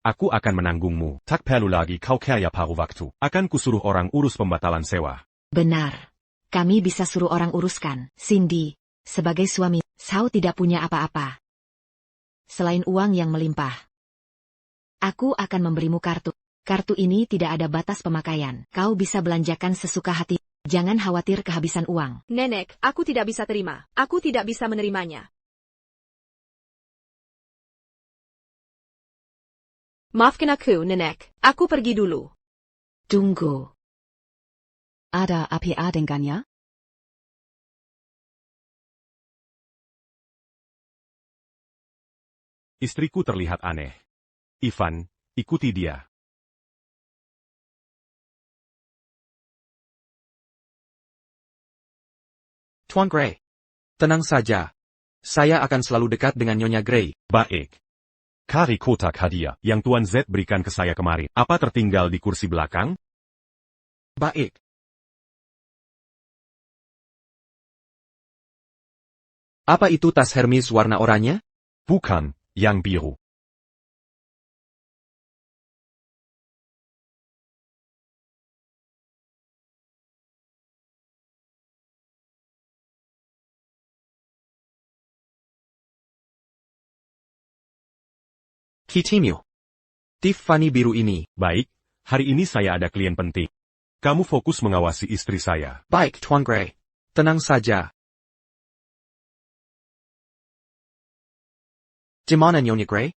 Aku akan menanggungmu. Tak perlu lagi kau kaya paruh waktu. Akan kusuruh orang urus pembatalan sewa. Benar. Kami bisa suruh orang uruskan. Cindy, sebagai suami, kau tidak punya apa-apa. Selain uang yang melimpah. Aku akan memberimu kartu. Kartu ini tidak ada batas pemakaian. Kau bisa belanjakan sesuka hati. Jangan khawatir kehabisan uang. Nenek, aku tidak bisa terima. Aku tidak bisa menerimanya. Maafkan aku, Nenek. Aku pergi dulu. Tunggu. Ada apa dengannya? Istriku terlihat aneh. Ivan, ikuti dia. Tuan Gray. Tenang saja. Saya akan selalu dekat dengan Nyonya Gray. Baik. Kari kotak hadiah yang Tuan Z berikan ke saya kemarin. Apa tertinggal di kursi belakang? Baik. Apa itu tas Hermes warna oranye? Bukan, yang biru. Kitimio. Tiffany biru ini. Baik, hari ini saya ada klien penting. Kamu fokus mengawasi istri saya. Baik, Tuan Gray. Tenang saja. Di mana Nyonya Gray?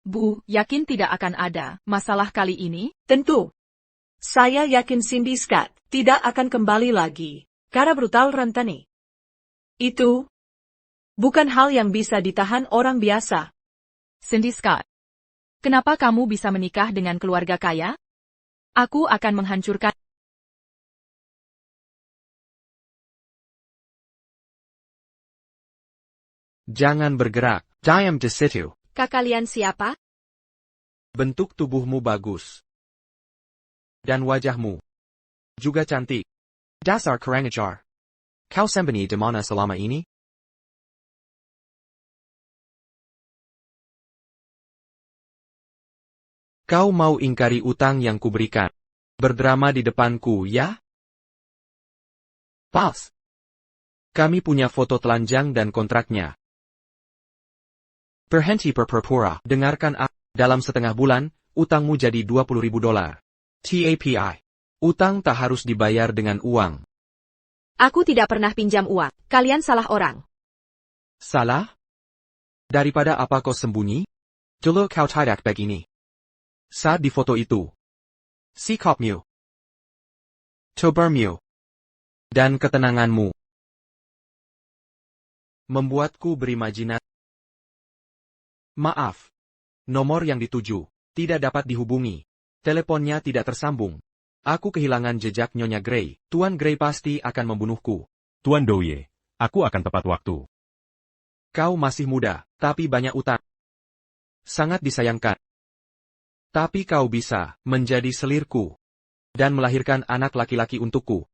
Bu, yakin tidak akan ada masalah kali ini? Tentu. Saya yakin Cindy Scott tidak akan kembali lagi. Karena brutal Rantani. Itu bukan hal yang bisa ditahan orang biasa. Cindy Scott. Kenapa kamu bisa menikah dengan keluarga kaya? Aku akan menghancurkan. Jangan bergerak. Diam di situ. Kalian siapa? Bentuk tubuhmu bagus. Dan wajahmu juga cantik. Dasar kurang ajar. Kau sembunyi di mana selama ini? Kau mau ingkari utang yang kuberikan. Berdrama di depanku, ya? Pals. Kami punya foto telanjang dan kontraknya. Berhenti berpura-pura. Dengarkan aku. Dalam setengah bulan, utangmu jadi $20.000. TAPI. Utang tak harus dibayar dengan uang. Aku tidak pernah pinjam uang. Kalian salah orang. Salah? Daripada apa kau sembunyi? Dulu kau tidak begini. Saat di foto itu. Sikapmu. Cobarmu. Dan ketenanganmu. Membuatku berimajinasi. Maaf. Nomor yang dituju tidak dapat dihubungi. Teleponnya tidak tersambung. Aku kehilangan jejak Nyonya Grey. Tuan Grey pasti akan membunuhku. Tuan Douye, aku akan tepat waktu. Kau masih muda, tapi banyak utang. Sangat disayangkan. Tapi kau bisa menjadi selirku. Dan melahirkan anak laki-laki untukku.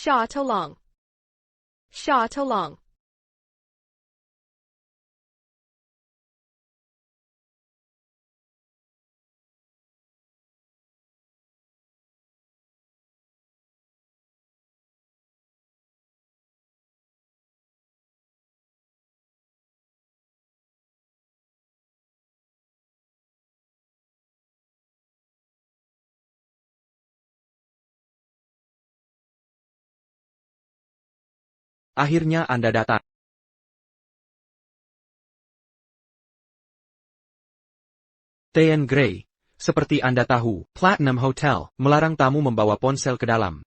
Sha tolong. Sha tolong. Akhirnya Anda datang. T.N. Grey, seperti Anda tahu, Platinum Hotel melarang tamu membawa ponsel ke dalam.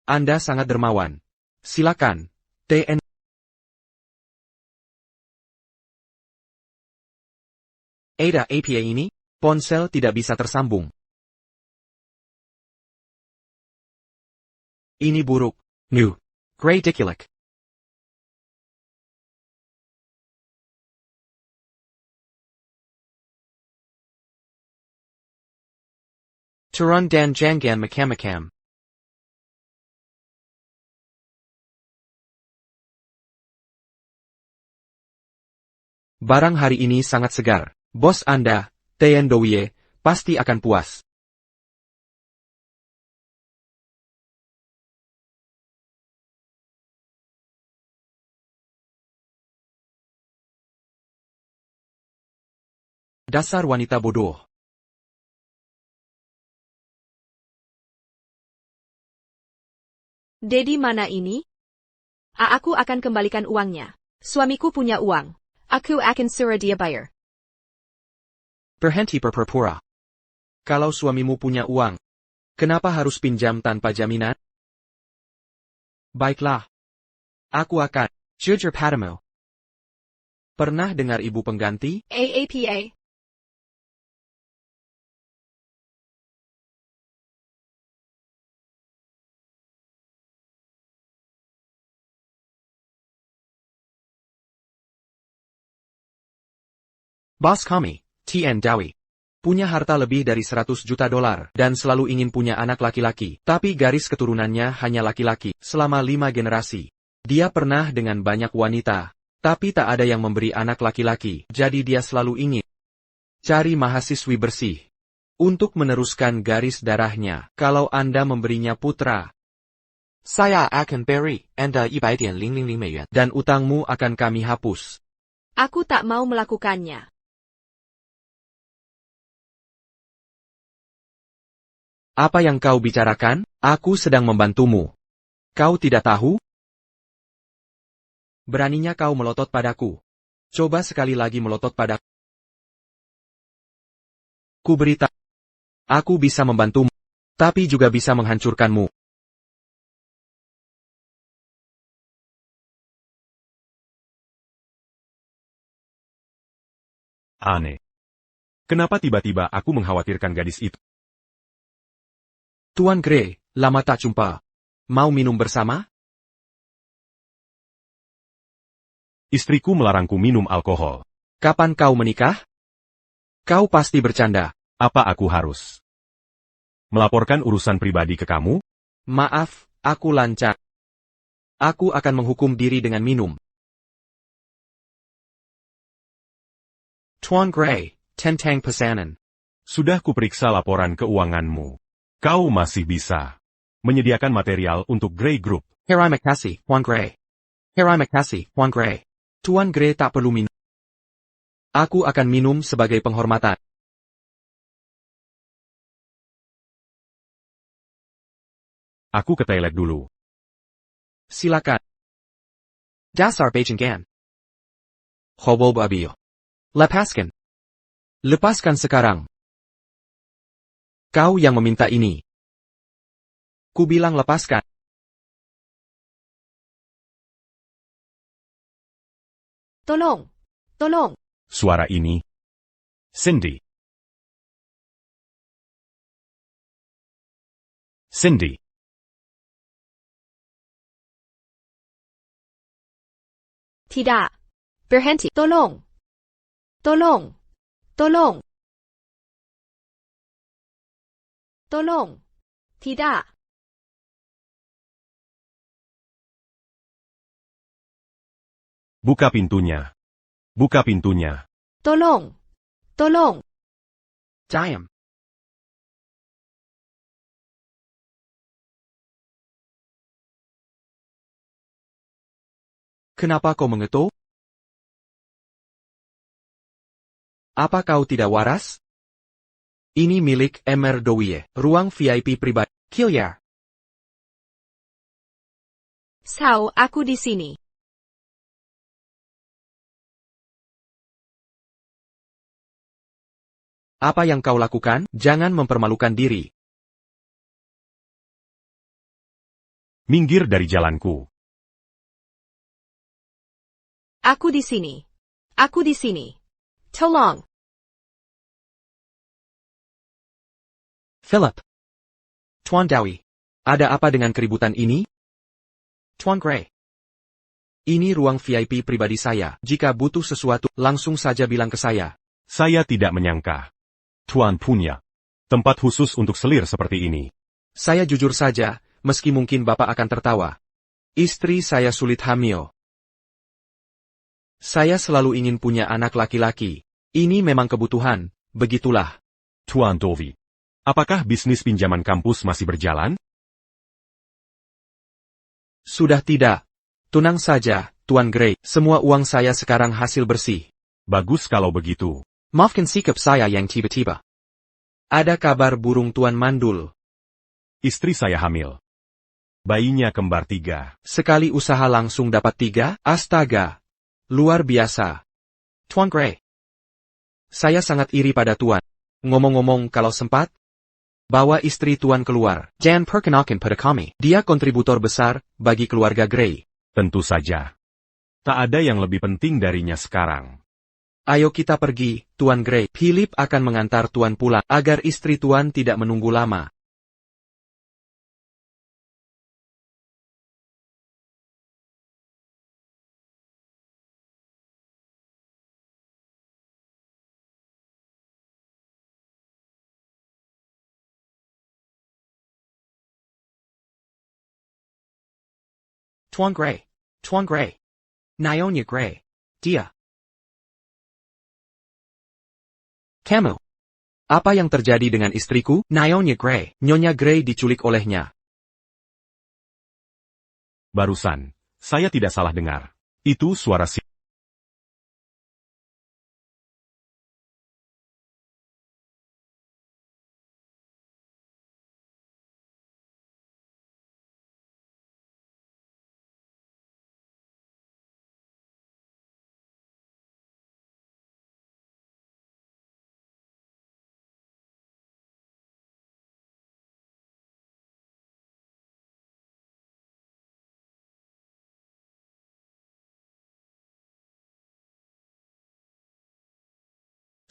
Anda sangat dermawan. Silakan, T.N. Ada APA ini, ponsel tidak bisa tersambung. Ini buruk. New. Grey Diculek. Turun dan jangan macam-macam. Barang hari ini sangat segar. Bos Anda, T.N. Douye, pasti akan puas. Dasar wanita bodoh. Dedi mana ini? Aku akan kembalikan uangnya. Suamiku punya uang. Aku akan suruh dia bayar. Berhenti berpura-pura. Kalau suamimu punya uang, kenapa harus pinjam tanpa jaminan? Baiklah. Aku akan jujur padamu. Pernah dengar ibu pengganti? AAPA. Bos kami, T.N. Douye, punya harta lebih dari 100 juta dolar dan selalu ingin punya anak laki-laki, tapi garis keturunannya hanya laki-laki selama 5 generasi. Dia pernah dengan banyak wanita, tapi tak ada yang memberi anak laki-laki, jadi dia selalu ingin cari mahasiswi bersih untuk meneruskan garis darahnya. Kalau Anda memberinya putra, saya akan beri Anda 100,000 美元 dan utangmu akan kami hapus. Aku tak mau melakukannya. Apa yang kau bicarakan? Aku sedang membantumu. Kau tidak tahu? Beraninya kau melotot padaku. Coba sekali lagi melotot padaku. Ku beritahu. Aku bisa membantumu, tapi juga bisa menghancurkanmu. Aneh. Kenapa tiba-tiba aku mengkhawatirkan gadis itu? Tuan Grey, lama tak jumpa. Mau minum bersama? Istriku melarangku minum alkohol. Kapan kau menikah? Kau pasti bercanda. Apa aku harus melaporkan urusan pribadi ke kamu? Maaf, aku lancang. Aku akan menghukum diri dengan minum. Tuan Gray, Tentang Pesanan. Sudah kuperiksa laporan keuanganmu. Kau masih bisa menyediakan material untuk Gray Group. Terima kasih, Tuan Gray. Terima kasih, Tuan Gray. Tuan Gray tak perlu minum. Aku akan minum sebagai penghormatan. Aku ke toilet dulu. Silakan. Dasar Beijinggan. Hobol babil. Lepaskan. Lepaskan sekarang. Kau yang meminta ini. Ku bilang lepaskan. Tolong. Tolong. Suara ini. Cindy. Cindy. Tidak. Berhenti. Tolong. Tolong. Tolong. Tolong. Tidak. Buka pintunya. Buka pintunya. Tolong. Tolong. Diam. Kenapa kau mengetuk? Apa kau tidak waras? Ini milik Emer Dowie, ruang VIP pribadi. Kilyar. Sao, aku di sini. Apa yang kau lakukan? Jangan mempermalukan diri. Minggir dari jalanku. Aku di sini. Aku di sini. Tolong. Philip. Tuan Dowie. Ada apa dengan keributan ini? Tuan Gray. Ini ruang VIP pribadi saya. Jika butuh sesuatu, langsung saja bilang ke saya. Saya tidak menyangka. Tuan punya tempat khusus untuk selir seperti ini. Saya jujur saja, meski mungkin Bapak akan tertawa. Istri saya sulit hamil. Saya selalu ingin punya anak laki-laki. Ini memang kebutuhan, begitulah. Tuan Dowie. Apakah bisnis pinjaman kampus masih berjalan? Sudah tidak. Tenang saja, Tuan Gray. Semua uang saya sekarang hasil bersih. Bagus kalau begitu. Maafkan sikap saya yang tiba-tiba. Ada kabar burung Tuan Mandul. Istri saya hamil. Bayinya kembar 3. Sekali usaha langsung dapat 3, astaga. Luar biasa. Tuan Gray. Saya sangat iri pada Tuan. Ngomong-ngomong kalau sempat, bawa istri Tuan keluar. Jangan perkenalkan pada kami. Dia kontributor besar bagi keluarga Gray. Tentu saja. Tak ada yang lebih penting darinya sekarang. Ayo kita pergi, Tuan Gray. Philip akan mengantar Tuan pulang, agar istri Tuan tidak menunggu lama. Tuan Gray. Tuan Gray. Nyonya Gray. Dia. Kamu. Apa yang terjadi dengan istriku? Nyonya Gray. Nyonya Gray diculik olehnya. Barusan, saya tidak salah dengar. Itu suara si...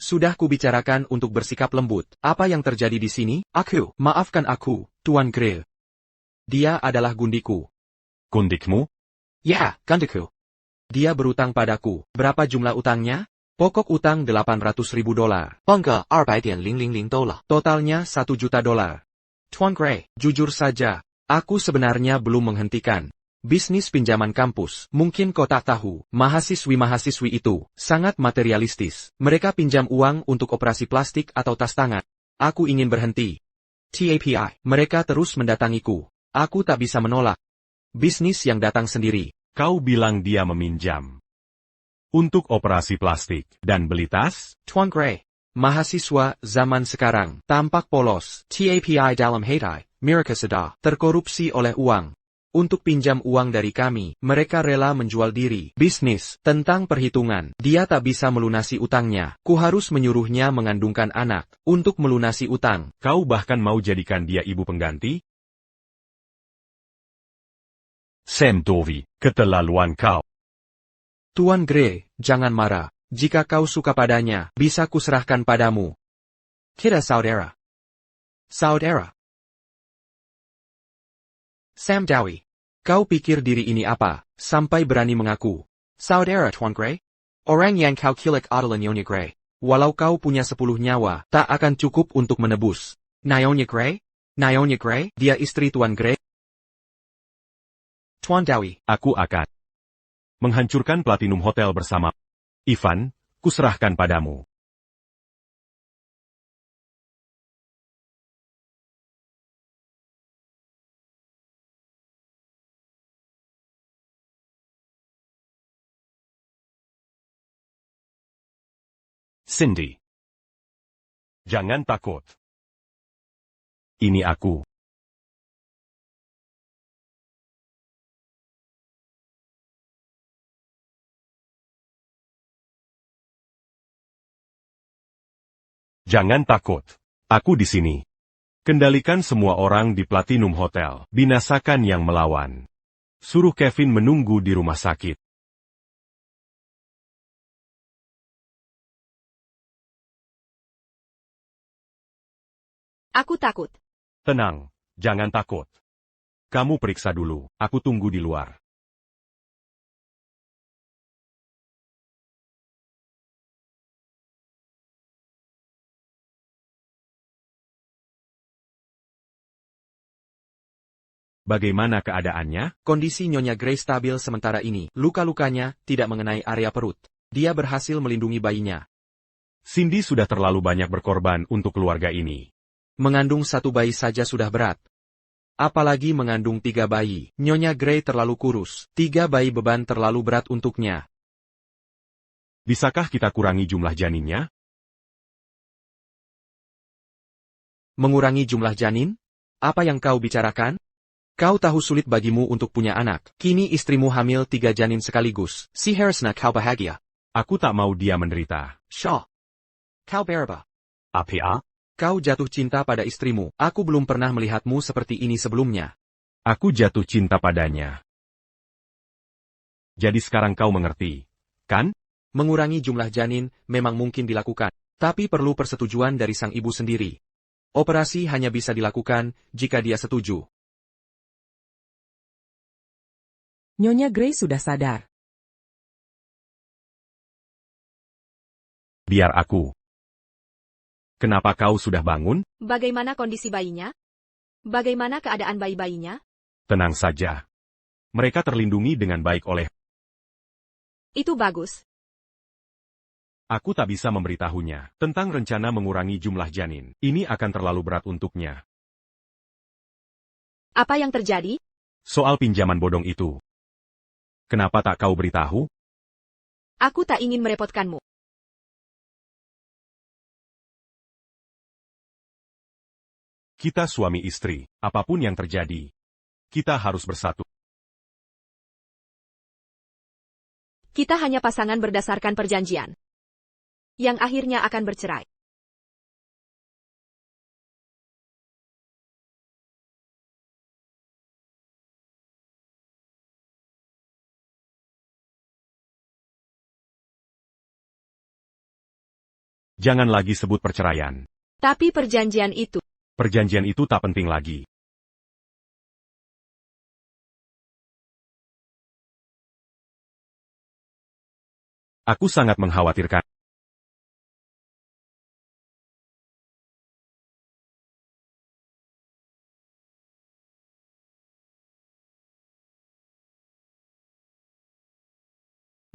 Sudah kubicarakan untuk bersikap lembut. Apa yang terjadi di sini? Aku. Maafkan aku, Tuan Gray. Dia adalah gundiku. Gundikmu? Ya, gundiku. Dia berutang padaku. Berapa jumlah utangnya? Pokok utang $800.000. Bangga, $200,000. Totalnya $1 juta. Tuan Gray, jujur saja, aku sebenarnya belum menghentikan. Bisnis pinjaman kampus. Mungkin kau tak tahu, mahasiswi-mahasiswi itu sangat materialistis. Mereka pinjam uang untuk operasi plastik atau tas tangan. Aku ingin berhenti. TAPI. Mereka terus mendatangiku. Aku tak bisa menolak. Bisnis yang datang sendiri. Kau bilang dia meminjam untuk operasi plastik dan beli tas? Tuan Gray. Mahasiswa zaman sekarang tampak polos. TAPI dalam hati mereka sedang terkorupsi oleh uang. Untuk pinjam uang dari kami, mereka rela menjual diri. Bisnis, tentang perhitungan. Dia tak bisa melunasi utangnya. Ku harus menyuruhnya mengandungkan anak, untuk melunasi utang. Kau bahkan mau jadikan dia ibu pengganti? Sam Tovey, keterlaluan kau. Tuan Gray, jangan marah. Jika kau suka padanya, bisa kuserahkan padamu. Kita saudara. Saudara. Sam Dowie. Kau pikir diri ini apa, sampai berani mengaku saudara Tuan Gray? Orang yang kau kilik adalah Nyonya Gray. Walau kau punya 10 nyawa, tak akan cukup untuk menebus. Nyonya Gray? Nyonya Gray? Dia istri Tuan Gray? Tuan Dowie. Aku akan menghancurkan Platinum Hotel bersama Ivan, kuserahkan padamu. Cindy. Jangan takut. Ini aku. Jangan takut. Aku di sini. Kendalikan semua orang di Platinum Hotel. Binasakan yang melawan. Suruh Kevin menunggu di rumah sakit. Aku takut. Tenang, jangan takut. Kamu periksa dulu, aku tunggu di luar. Bagaimana keadaannya? Kondisi Nyonya Gray stabil sementara ini. Luka-lukanya tidak mengenai area perut. Dia berhasil melindungi bayinya. Cindy sudah terlalu banyak berkorban untuk keluarga ini. Mengandung 1 bayi saja sudah berat. Apalagi mengandung 3 bayi. Nyonya Gray terlalu kurus. 3 bayi beban terlalu berat untuknya. Bisakah kita kurangi jumlah janinnya? Mengurangi jumlah janin? Apa yang kau bicarakan? Kau tahu sulit bagimu untuk punya anak. Kini istrimu hamil 3 janin sekaligus. Si Harrisna kau bahagia. Aku tak mau dia menderita. Shaw. Kau berapa? Apa? Kau jatuh cinta pada istrimu. Aku belum pernah melihatmu seperti ini sebelumnya. Aku jatuh cinta padanya. Jadi sekarang kau mengerti, kan? Mengurangi jumlah janin memang mungkin dilakukan. Tapi perlu persetujuan dari sang ibu sendiri. Operasi hanya bisa dilakukan jika dia setuju. Nyonya Gray sudah sadar. Biar aku. Kenapa kau sudah bangun? Bagaimana kondisi bayinya? Bagaimana keadaan bayi-bayinya? Tenang saja. Mereka terlindungi dengan baik oleh. Itu bagus. Aku tak bisa memberitahunya tentang rencana mengurangi jumlah janin. Ini akan terlalu berat untuknya. Apa yang terjadi? Soal pinjaman bodong itu. Kenapa tak kau beritahu? Aku tak ingin merepotkanmu. Kita suami istri, apapun yang terjadi, kita harus bersatu. Kita hanya pasangan berdasarkan perjanjian. Yang akhirnya akan bercerai. Jangan lagi sebut perceraian. Tapi perjanjian itu. Perjanjian itu tak penting lagi. Aku sangat mengkhawatirkan.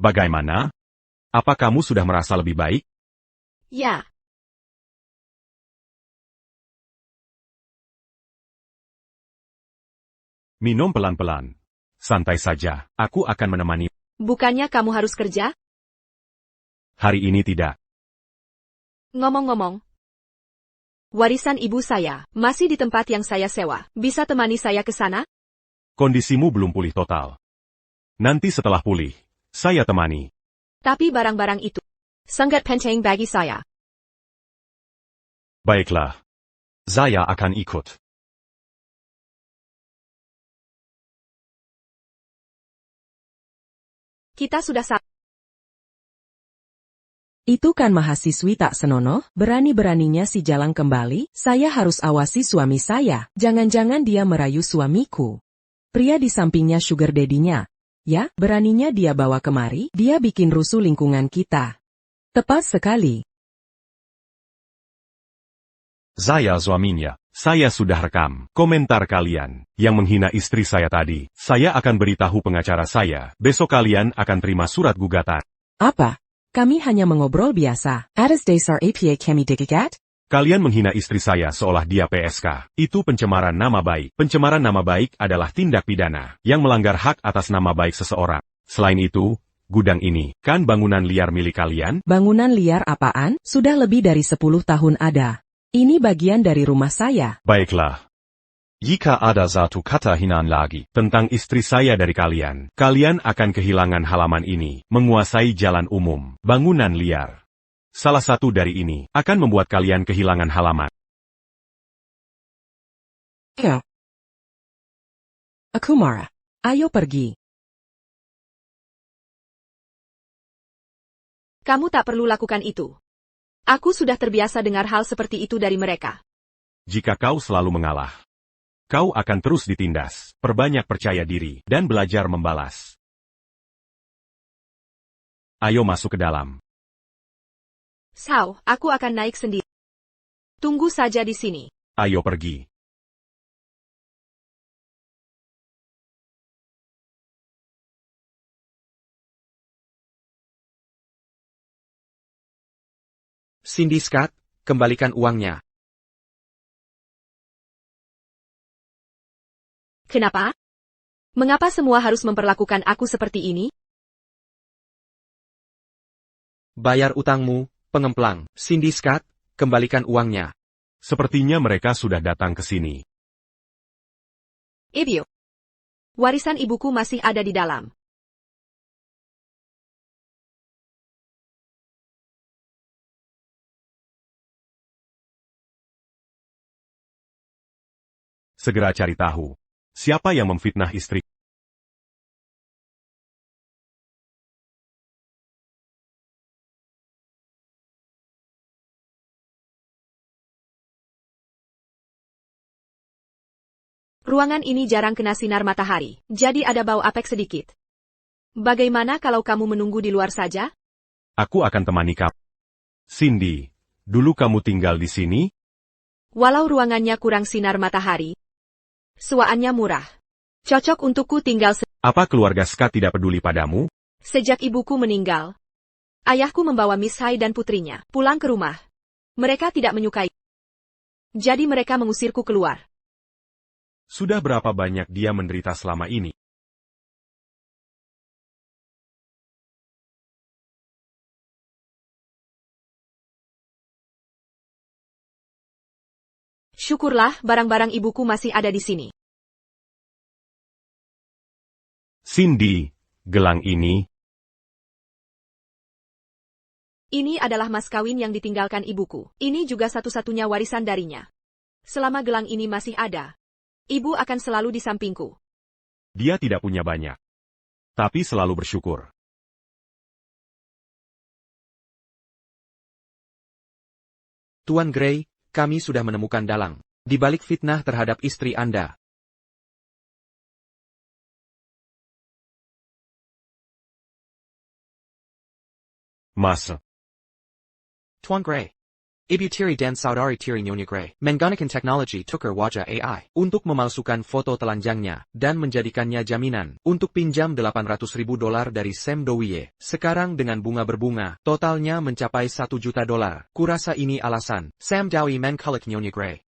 Bagaimana? Apa kamu sudah merasa lebih baik? Ya, Minum pelan-pelan. Santai saja, aku akan menemani. bukannya kamu harus kerja? Hari ini tidak. Ngomong-ngomong, warisan ibu saya masih di tempat yang saya sewa. Bisa temani saya ke sana? Kondisimu belum pulih total. Nanti setelah pulih, saya temani. Tapi barang-barang itu sangat penting bagi saya. Baiklah. Saya akan ikut. Kita sudah Itu kan mahasiswi tak senonoh, berani-beraninya si jalan kembali, saya harus awasi suami saya, jangan-jangan dia merayu suamiku. Pria di sampingnya sugar daddy-nya. Ya, beraninya dia bawa kemari, dia bikin rusuh lingkungan kita. Tepat sekali. Saya suaminya. Saya sudah rekam komentar kalian yang menghina istri saya tadi. Saya akan beritahu pengacara saya. Besok kalian akan terima surat gugatan. Apa? Kami hanya mengobrol biasa. Atas dasar APA kami digigat? Kalian menghina istri saya seolah dia PSK. Itu pencemaran nama baik. Pencemaran nama baik adalah tindak pidana yang melanggar hak atas nama baik seseorang. Selain itu, gudang ini kan bangunan liar milik kalian? Bangunan liar apaan? Sudah lebih dari 10 tahun ada. Ini bagian dari rumah saya. Baiklah. Jika ada satu kata hinaan lagi tentang istri saya dari kalian, kalian akan kehilangan halaman ini, menguasai jalan umum, bangunan liar. Salah satu dari ini akan membuat kalian kehilangan halaman. Ya. Aku marah. Ayo pergi. Kamu tak perlu lakukan itu. Aku sudah terbiasa dengar hal seperti itu dari mereka. Jika kau selalu mengalah, kau akan terus ditindas. Perbanyak percaya diri dan belajar membalas. Ayo masuk ke dalam. Sao, aku akan naik sendiri. Tunggu saja di sini. Ayo pergi. Cindy Scott, kembalikan uangnya. Kenapa? Mengapa semua harus memperlakukan aku seperti ini? Bayar utangmu, pengemplang. Cindy Scott, kembalikan uangnya. Sepertinya mereka sudah datang ke sini. Ibu. Warisan ibuku masih ada di dalam. Segera cari tahu. Siapa yang memfitnah istri? Ruangan ini jarang kena sinar matahari, jadi ada bau apek sedikit. Bagaimana kalau kamu menunggu di luar saja? Aku akan temani kamu. Cindy, dulu kamu tinggal di sini? Walau ruangannya kurang sinar matahari, sewaannya murah. Cocok untukku tinggal Apa keluarga Scott tidak peduli padamu? sejak ibuku meninggal. Ayahku membawa Miss Hai dan putrinya pulang ke rumah. Mereka tidak menyukai. Jadi mereka mengusirku keluar. Sudah berapa banyak dia menderita selama ini? Syukurlah barang-barang ibuku masih ada di sini. Cindy, gelang ini. Ini adalah mas kawin yang ditinggalkan ibuku. Ini juga satu-satunya warisan darinya. Selama gelang ini masih ada, ibu akan selalu di sampingku. Dia tidak punya banyak. Tapi selalu bersyukur. Tuan Gray, kami sudah menemukan dalang. Di balik fitnah terhadap istri Anda. Mas, Tuan Gray. Ibu tiri dan saudari tiri Nyonya Grey menggunakan teknologi tukar wajah AI untuk memalsukan foto telanjangnya dan menjadikannya jaminan untuk pinjam $800.000 dari Sam Dowie. Sekarang dengan bunga berbunga, totalnya mencapai $1 juta. Kurasa ini alasan Sam Dowie menculik Nyonya Grey.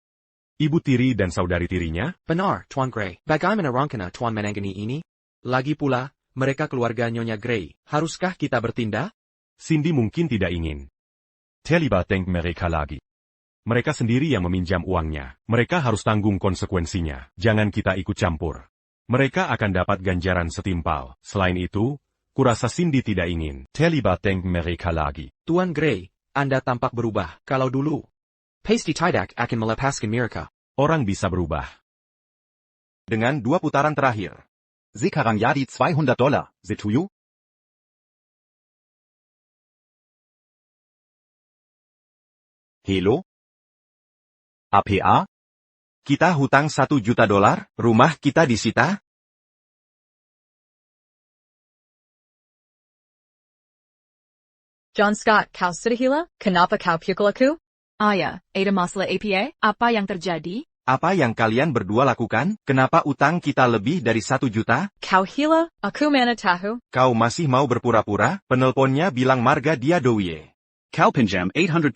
Ibu tiri dan saudari tirinya? Benar, Tuan Grey. Bagaimana rencana Tuan menangani ini? Lagi pula, mereka keluarga Nyonya Grey. Haruskah kita bertindak? Cindy mungkin tidak ingin. Terlibat denk mereka lagi. Mereka sendiri yang meminjam uangnya. Mereka harus tanggung konsekuensinya. Jangan kita ikut campur. Mereka akan dapat ganjaran setimpal. Selain itu, kurasa Cindy tidak ingin. Terlibat denk mereka lagi. Tuan Grey, Anda tampak berubah. Kalau dulu, pasti tidak akan melepaskan mereka. Orang bisa berubah. Dengan 2 putaran terakhir. Sekarang jadi $200. Setuju? Hello? APA? Kita hutang $1 juta, rumah kita disita? John Scott, kau sudah gila? Kenapa kau pukul aku? Ayah, ada masalah APA? Apa yang terjadi? Apa yang kalian berdua lakukan? Kenapa utang kita lebih dari $1 juta? Kau gila? Aku mana tahu? Kau masih mau berpura-pura? Penelponnya bilang marga dia Dowie. Kau pinjam $800.000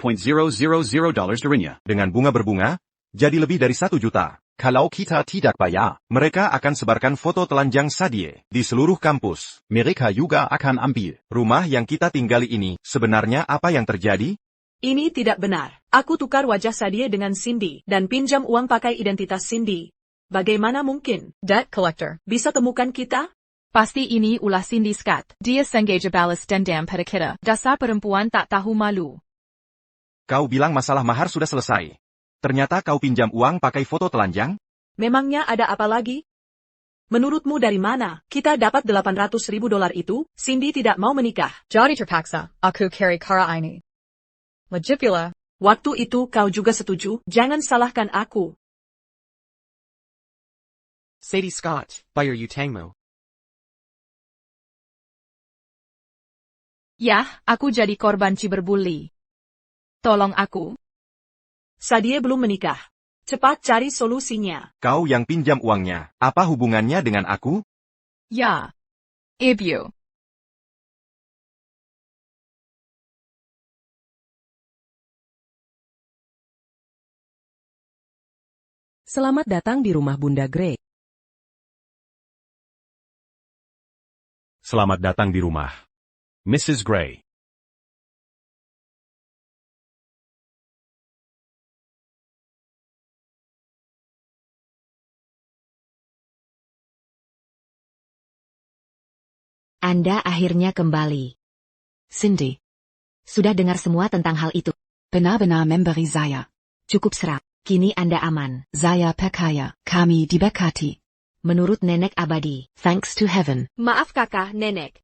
darinya. Dengan bunga berbunga, jadi lebih dari $1 juta. Kalau kita tidak bayar, Mereka akan sebarkan foto telanjang Sadie di seluruh kampus. mereka juga akan ambil. Rumah yang kita tinggali ini, sebenarnya apa yang terjadi? Ini tidak benar. Aku tukar wajah Sadie dengan Cindy dan pinjam uang pakai identitas Cindy. Bagaimana mungkin? Debt collector, bisa temukan kita? Pasti ini ulah Cindy Scott. Dia sengaja balas dendam pada kita. Dasar perempuan tak tahu malu. Kau bilang masalah mahar sudah selesai. Ternyata kau pinjam uang pakai foto telanjang? Memangnya ada apa lagi? Menurutmu dari mana kita dapat $800.000 itu? Cindy tidak mau menikah. Jadi terpaksa, aku carry cara ini. Legit pula. Waktu itu kau juga setuju, jangan salahkan aku. Sadie Scott, bayar utangmu. Yah, aku jadi korban ciberbuli. Tolong aku. Sadie belum menikah. Cepat cari solusinya. Kau yang pinjam uangnya, apa hubungannya dengan aku? Ya. Ibu. Selamat datang di rumah Bunda Grey. Selamat datang di rumah. Mrs. Grey. Anda akhirnya kembali. Cindy, Sudah dengar semua tentang hal itu. benar-benar memberi saya. Cukup seram. Kini Anda aman. Saya percaya, kami diberkati. Menurut nenek abadi. Thanks to heaven. Maaf kakak, nenek.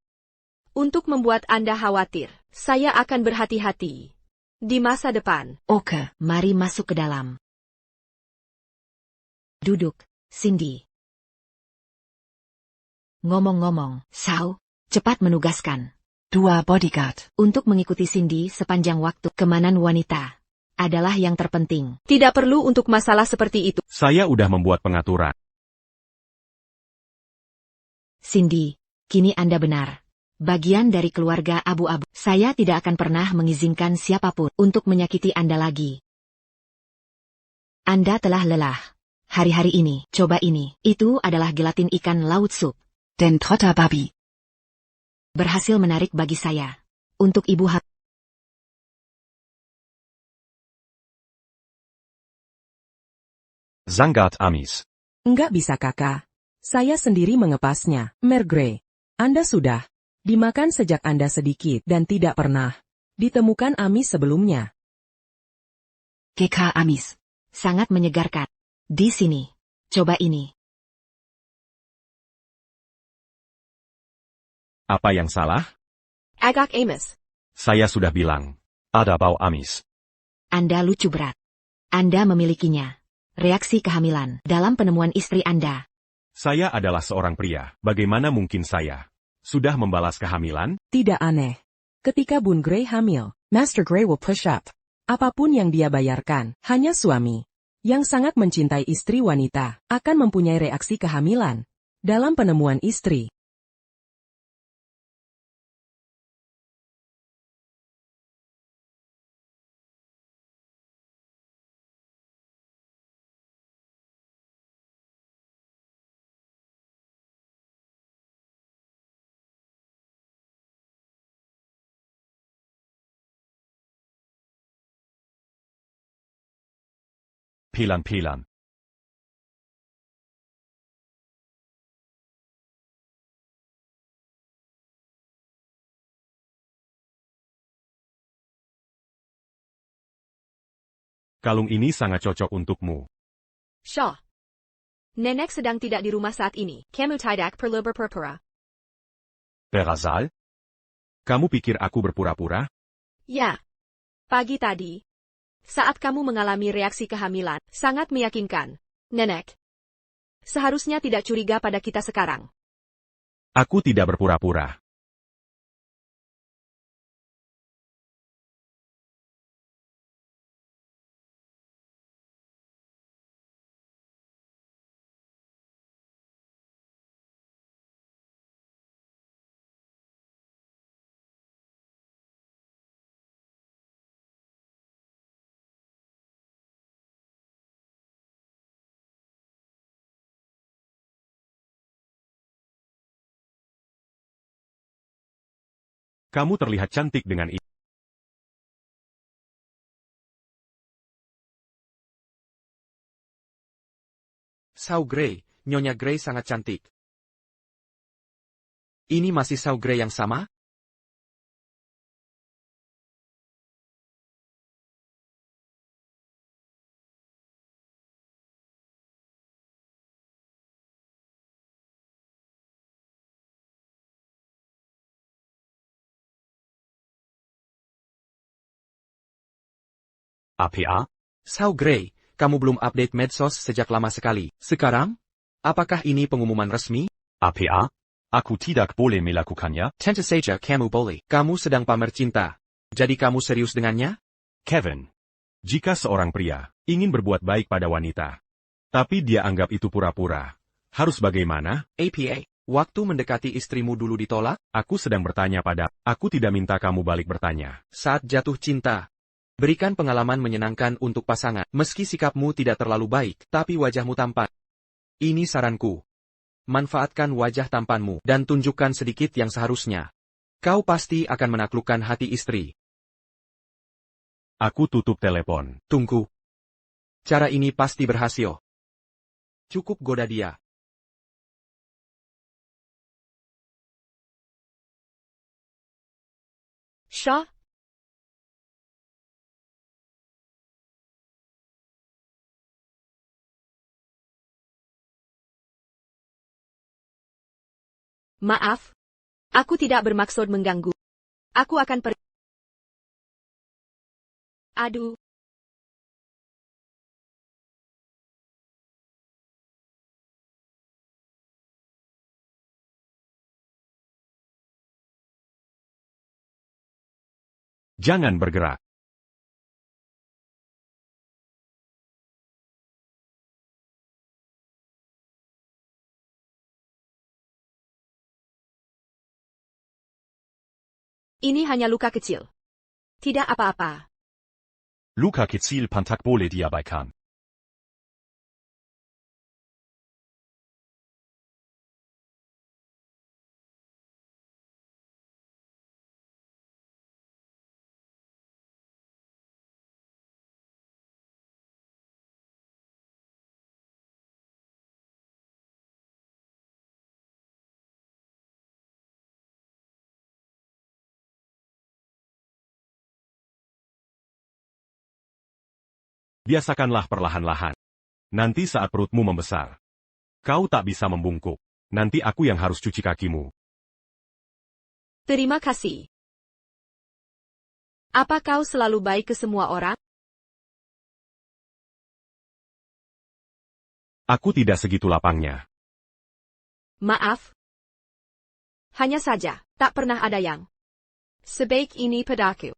Untuk membuat Anda khawatir, saya akan berhati-hati. Di masa depan. Oke. Mari masuk ke dalam. Duduk, Cindy. Ngomong-ngomong, Sao, cepat menugaskan. 2 bodyguard. Untuk mengikuti Cindy sepanjang waktu kemanan wanita. Adalah yang terpenting. Tidak perlu untuk masalah seperti itu. Saya udah membuat pengaturan. Cindy, kini Anda benar. Bagian dari keluarga abu-abu. Saya tidak akan pernah mengizinkan siapapun untuk menyakiti Anda lagi. Anda telah lelah. Hari-hari ini, coba ini. Itu adalah gelatin ikan laut sup. Den Trotter Babi. Berhasil menarik bagi saya. Untuk ibu Zangat Amis. Enggak bisa kakak. Saya sendiri mengepasnya. Mer Grey. Anda sudah dimakan sejak Anda sedikit dan tidak pernah ditemukan amis sebelumnya. GK Amis. sangat menyegarkan. Di sini. Coba ini. Apa yang salah? Agak Amos. Saya sudah bilang. Ada bau amis. Anda lucu berat. Anda memilikinya. Reaksi kehamilan dalam penemuan istri Anda. Saya adalah seorang pria. Bagaimana mungkin saya sudah membalas kehamilan? Tidak aneh. Ketika Bun Grey hamil, Master Grey will push up Apapun yang dia bayarkan, hanya suami yang sangat mencintai istri wanita akan mempunyai reaksi kehamilan dalam penemuan istri. Pelan-pelan. Kalung ini sangat cocok untukmu. Shaw. Nenek sedang tidak di rumah saat ini. Kamu tidak perlu berpura-pura. Berazal? Kamu pikir aku berpura-pura? Ya. Pagi tadi, saat kamu mengalami reaksi kehamilan, sangat meyakinkan. Nenek. Seharusnya tidak curiga pada kita sekarang. Aku tidak berpura-pura. Kamu terlihat cantik dengan ini. Sao Grey, Nyonya Grey sangat cantik. Ini masih Sao Grey yang sama? APA? Sao Grey, kamu belum update medsos sejak lama sekali. Sekarang? Apakah ini pengumuman resmi? APA? Aku tidak boleh melakukannya. Tentu saja kamu boleh. Kamu sedang pamer cinta. Jadi kamu serius dengannya? Kevin. Jika seorang pria ingin berbuat baik pada wanita, tapi dia anggap itu pura-pura, harus bagaimana? APA, waktu mendekati istrimu dulu ditolak? Aku sedang bertanya pada, aku tidak minta kamu balik bertanya. Saat jatuh cinta, berikan pengalaman menyenangkan untuk pasangan. Meski sikapmu tidak terlalu baik, tapi wajahmu tampan. Ini saranku. Manfaatkan wajah tampanmu dan tunjukkan sedikit yang seharusnya. Kau pasti akan menaklukkan hati istri. Aku tutup telepon. Tunggu. Cara ini pasti berhasil. Cukup goda dia. Shaw. Maaf. Aku tidak bermaksud mengganggu. Aku akan pergi. Aduh. Jangan bergerak. Ini hanya luka kecil. Tidak apa-apa. Luka kecil pantak boleh diabaikan. Biasakanlah perlahan-lahan. Nanti saat perutmu membesar, kau tak bisa membungkuk. Nanti aku yang harus cuci kakimu. Terima kasih. Apa kau selalu baik ke semua orang? Aku tidak segitu lapangnya. Maaf. Hanya saja, tak pernah ada yang sebaik ini padaku.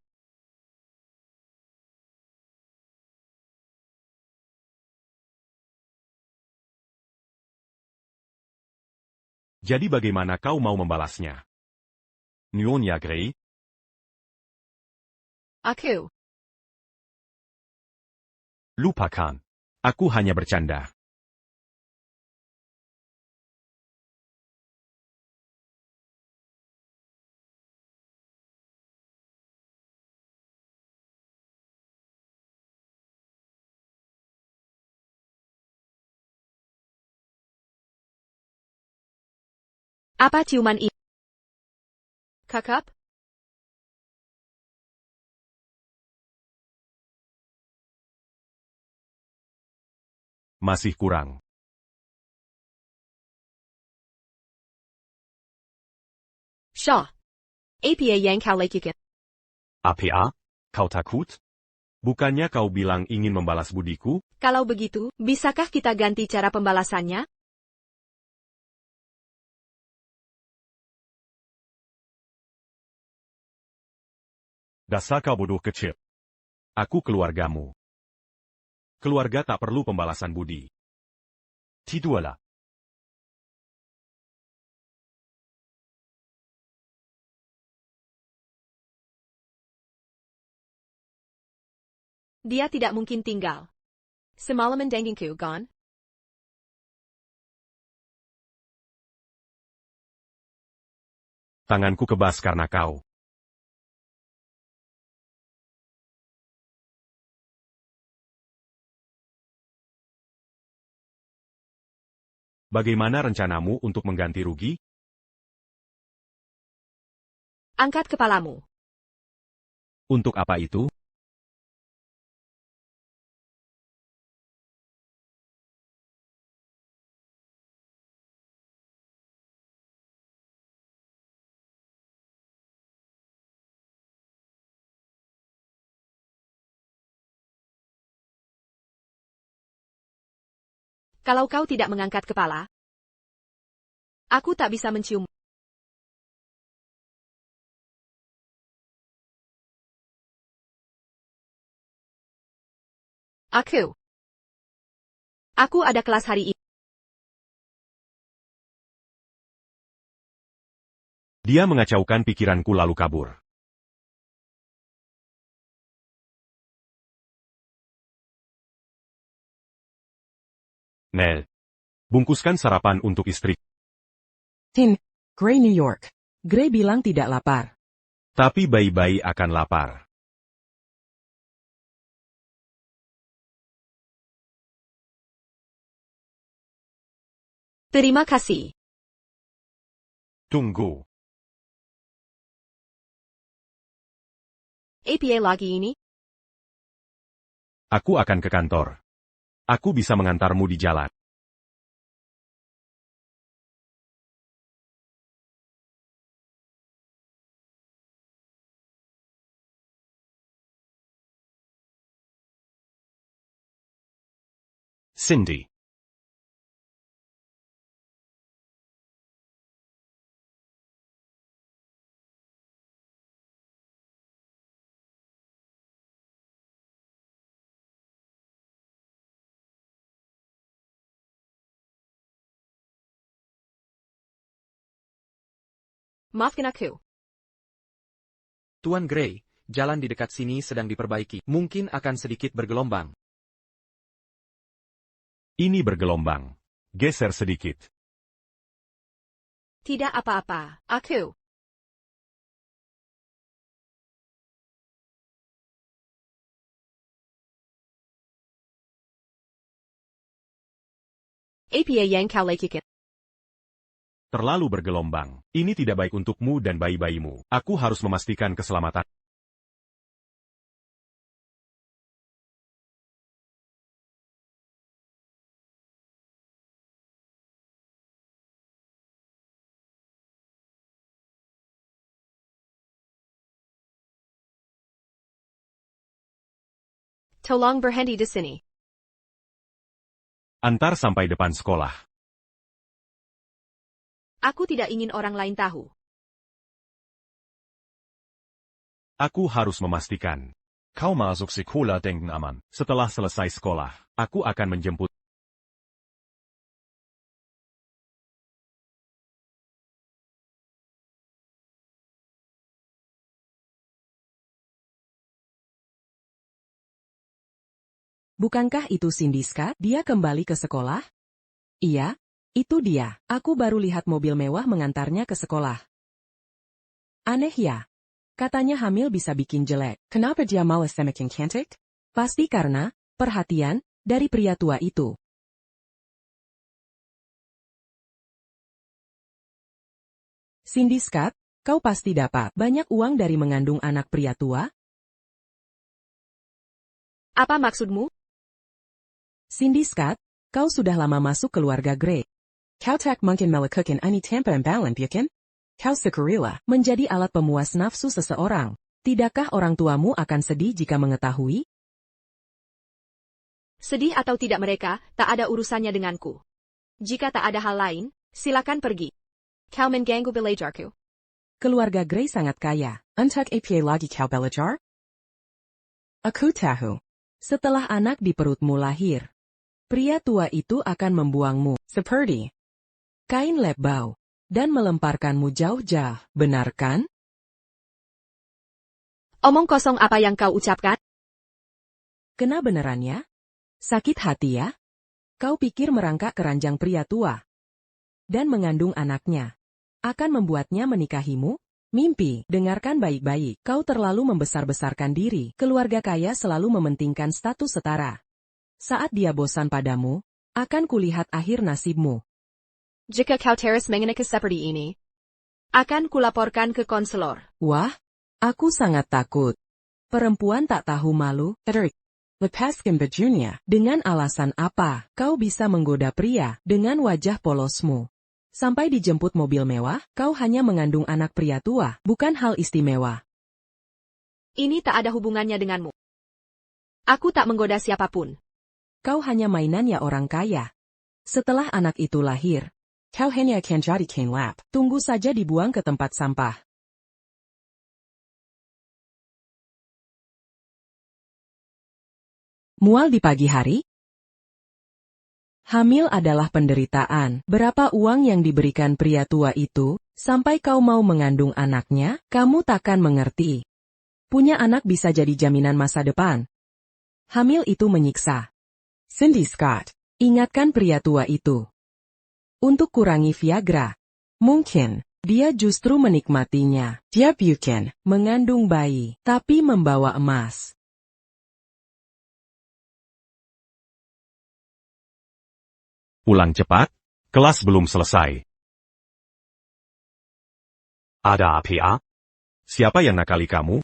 Jadi bagaimana kau mau membalasnya? Nyonya Grey? Aku. Lupakan. Aku hanya bercanda. Apa ciuman ini? Kakak? Masih kurang. Shaw. Apa yang kau lakukan? Apa? Kau takut? Bukannya kau bilang ingin membalas budiku? Kalau begitu, bisakah kita ganti cara pembalasannya? Dasar kau bodoh kecil. Aku keluargamu. Keluarga tak perlu pembalasan budi. Tidurlah. Dia tidak mungkin tinggal. Semalaman dagingku gone. Tanganku kebas karena kau. Bagaimana rencanamu untuk mengganti rugi? Angkat kepalamu. Untuk apa itu? Kalau kau tidak mengangkat kepala, aku tak bisa mencium. Aku ada kelas hari ini. Dia mengacaukan pikiranku lalu kabur. Nel. Bungkuskan sarapan untuk istri. Tin, Grey New York. Grey bilang tidak lapar. Tapi bayi-bayi akan lapar. Terima kasih. Tunggu. Apa lagi ini? Aku akan ke kantor. Aku bisa mengantarmu di jalan. Cindy. Maafkan aku. Tuan Grey, jalan di dekat sini sedang diperbaiki. Mungkin akan sedikit bergelombang. Ini bergelombang. Geser sedikit. Tidak apa-apa, aku. Apa yang kau lakukan? Terlalu bergelombang. Ini tidak baik untukmu dan bayi-bayimu. Aku harus memastikan keselamatan. Tolong berhenti di sini. Antar sampai depan sekolah. Aku tidak ingin orang lain tahu. Aku harus memastikan. Kau masuk sekolah dengan aman. Setelah selesai sekolah, aku akan menjemput. Bukankah itu Cindy Scott? Dia kembali ke sekolah? Iya, itu dia. Aku baru lihat mobil mewah mengantarnya ke sekolah. Aneh ya. Katanya hamil bisa bikin jelek. Kenapa dia malah semakin cantik? Pasti karena perhatian dari pria tua itu. Cindy Scott, kau pasti dapat banyak uang dari mengandung anak pria tua? Apa maksudmu? Cindy Scott, kau sudah lama masuk keluarga Grey. Kau tak mungkin melakukan ini tanpa imbalan, bukan? Kau sekurila menjadi alat pemuas nafsu seseorang. Tidakkah orang tuamu akan sedih jika mengetahui? Sedih atau tidak mereka, tak ada urusannya denganku. Jika tak ada hal lain, silakan pergi. Kau mengganggu belajarku. Keluarga Grey sangat kaya. Untuk apa lagi kau belajar? Aku tahu. Setelah anak di perutmu lahir, pria tua itu akan membuangmu, seperti kain lap bau, dan melemparkanmu jauh-jauh, benar kan? Omong kosong apa yang kau ucapkan? Kena benerannya? Sakit hati ya? Kau pikir merangkak keranjang pria tua dan mengandung anaknya akan membuatnya menikahimu? Mimpi, dengarkan baik-baik, kau terlalu membesar-besarkan diri. Keluarga kaya selalu mementingkan status setara. Saat dia bosan padamu, akan kulihat akhir nasibmu. Jika kau terus mengenakan seperti ini, akan kulaporkan ke konselor. Wah, aku sangat takut. Perempuan tak tahu malu, Eric. Lepaskan bajunya. Dengan alasan apa kau bisa menggoda pria dengan wajah polosmu? Sampai dijemput mobil mewah, kau hanya mengandung anak pria tua, bukan hal istimewa. Ini tak ada hubungannya denganmu. Aku tak menggoda siapapun. Kau hanya mainannya orang kaya. Setelah anak itu lahir, kau hanya akan jadi kain lap. Tunggu saja dibuang ke tempat sampah. Mual di pagi hari? Hamil adalah penderitaan. Berapa uang yang diberikan pria tua itu, sampai kau mau mengandung anaknya, kamu takkan mengerti. Punya anak bisa jadi jaminan masa depan. Hamil itu menyiksa. Cindy Scott, ingatkan pria tua itu. Untuk kurangi Viagra. Mungkin, dia justru menikmatinya. Dia bukan mengandung bayi, tapi membawa emas. Ulang cepat, kelas belum selesai. Ada apa ya? Siapa yang nakali kamu?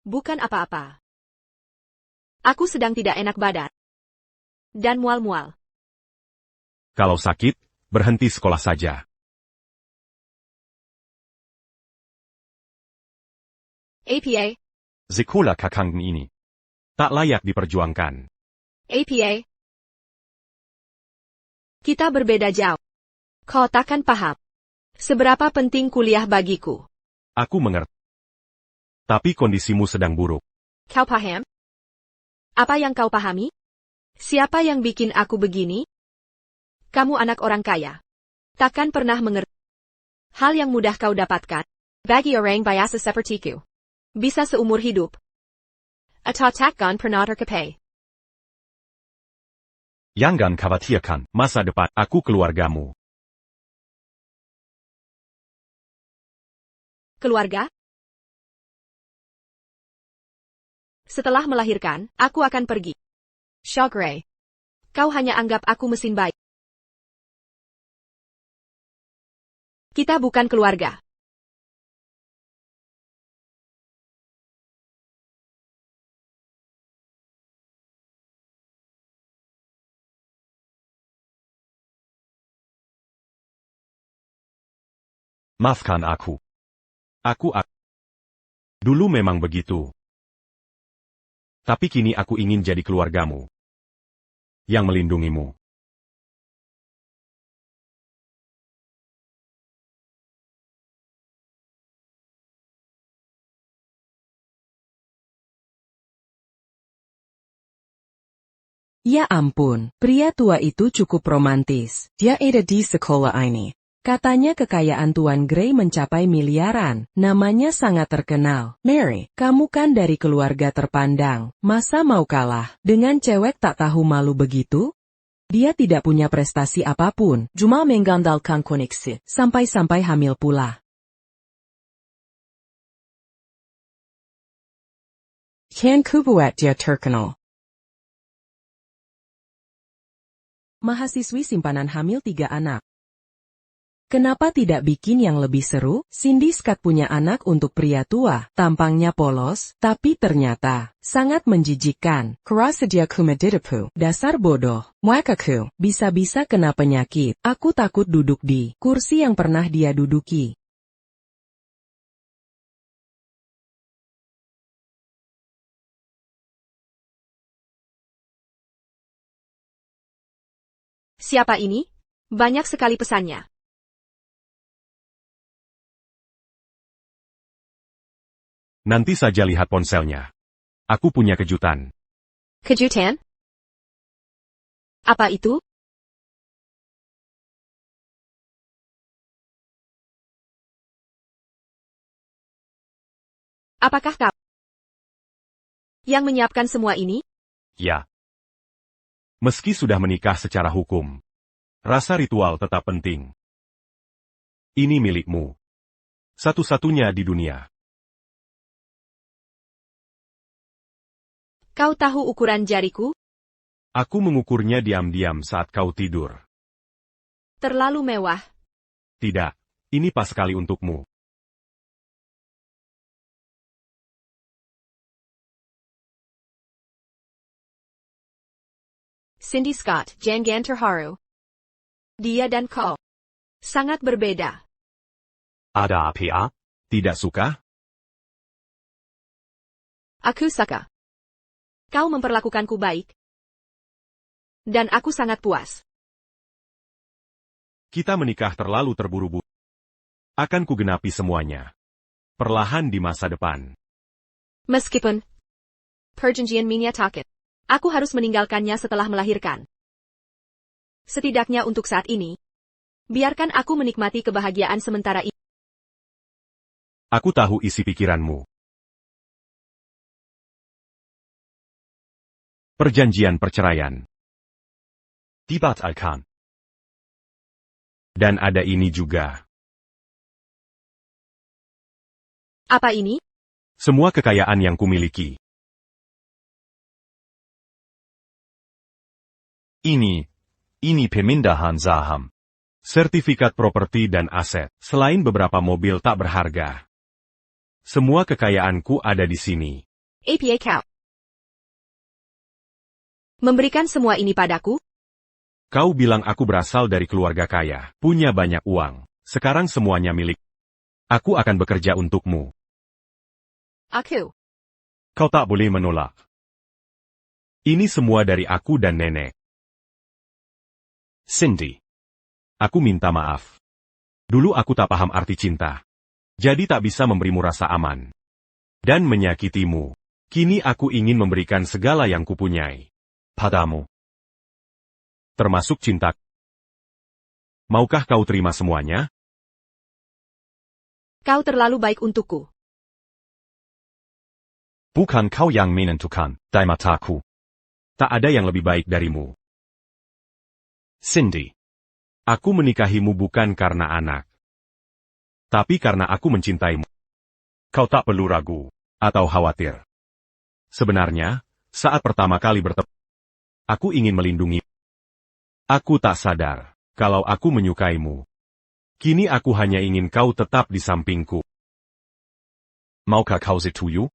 Bukan apa-apa. Aku sedang tidak enak badan. Dan mual-mual. Kalau sakit, berhenti sekolah saja. APA. Sekolah kakang ini tak layak diperjuangkan. APA. Kita berbeda jauh. Kau takkan paham. Seberapa penting kuliah bagiku. Aku mengerti. Tapi kondisimu sedang buruk. Kau paham? Apa yang kau pahami? Siapa yang bikin aku begini? Kamu anak orang kaya. Takkan pernah mengerti. Hal yang mudah kau dapatkan. Bagi orang biasa sepertiku. Bisa seumur hidup. Atau takkan pernah tercapai. Jangan khawatirkan masa depan aku keluargamu. Keluarga? Setelah melahirkan, aku akan pergi. Shaw Gray. Kau hanya anggap aku mesin bayi. Kita bukan keluarga. Maafkan aku. Dulu memang begitu. Tapi kini aku ingin jadi keluargamu. Yang melindungimu. Ya ampun, pria tua itu cukup romantis. Dia ada di sekolah ini. Katanya kekayaan Tuan Gray mencapai miliaran. Namanya sangat terkenal. Mary, kamu kan dari keluarga terpandang. Masa mau kalah dengan cewek tak tahu malu begitu? Dia tidak punya prestasi apapun. Cuma mengandalkan koneksi. Sampai-sampai hamil pula. Kan ku buat dia terkenal. Mahasiswi simpanan hamil 3 anak. Kenapa tidak bikin yang lebih seru? Cindy Scott punya anak untuk pria tua, tampangnya polos, tapi ternyata sangat menjijikkan. Kerasadia kumedidapu, dasar bodoh. Muakaku, bisa-bisa kena penyakit. Aku takut duduk di kursi yang pernah dia duduki. Siapa ini? Banyak sekali pesannya. Nanti saja lihat ponselnya. Aku punya kejutan. Kejutan? Apa itu? Apakah kau yang menyiapkan semua ini? Ya. Meski sudah menikah secara hukum, rasa ritual tetap penting. Ini milikmu. Satu-satunya di dunia. Kau tahu ukuran jariku? Aku mengukurnya diam-diam saat kau tidur. Terlalu mewah. Tidak, ini pas sekali untukmu. Cindy Scott, Jangan terharu. Dia dan kau sangat berbeda. Ada apa? Tidak suka? Aku suka. Kau memperlakukanku baik. Dan aku sangat puas. Kita menikah terlalu terburu-buru. Akan kugenapi semuanya. Perlahan di masa depan. Meskipun perjanjian menyatakan, aku harus meninggalkannya setelah melahirkan. Setidaknya untuk saat ini, biarkan aku menikmati kebahagiaan sementara ini. Aku tahu isi pikiranmu. Perjanjian perceraian. Dibatalkan. Dan ada ini juga. Apa ini? Semua kekayaan yang kumiliki. Ini pemindahan saham. Sertifikat properti dan aset, selain beberapa mobil tak berharga. Semua kekayaanku ada di sini. APA kau memberikan semua ini padaku? Kau bilang aku berasal dari keluarga kaya, punya banyak uang. Sekarang semuanya milik. Aku akan bekerja untukmu. Aku. Kau tak boleh menolak. Ini semua dari aku dan nenek. Cindy. Aku minta maaf. Dulu aku tak paham arti cinta. Jadi tak bisa memberimu rasa aman. Dan menyakitimu. Kini aku ingin memberikan segala yang kupunyai. Padamu. Termasuk cinta. Maukah kau terima semuanya? Kau terlalu baik untukku. Bukan kau yang menentukan, di mataku. Tak ada yang lebih baik darimu. Cindy. Aku menikahimu bukan karena anak. Tapi karena aku mencintaimu. Kau tak perlu ragu, atau khawatir. Sebenarnya, saat pertama kali bertemu, aku ingin melindungi. Aku tak sadar, kalau aku menyukaimu. Kini aku hanya ingin kau tetap di sampingku. Maukah kau setuju?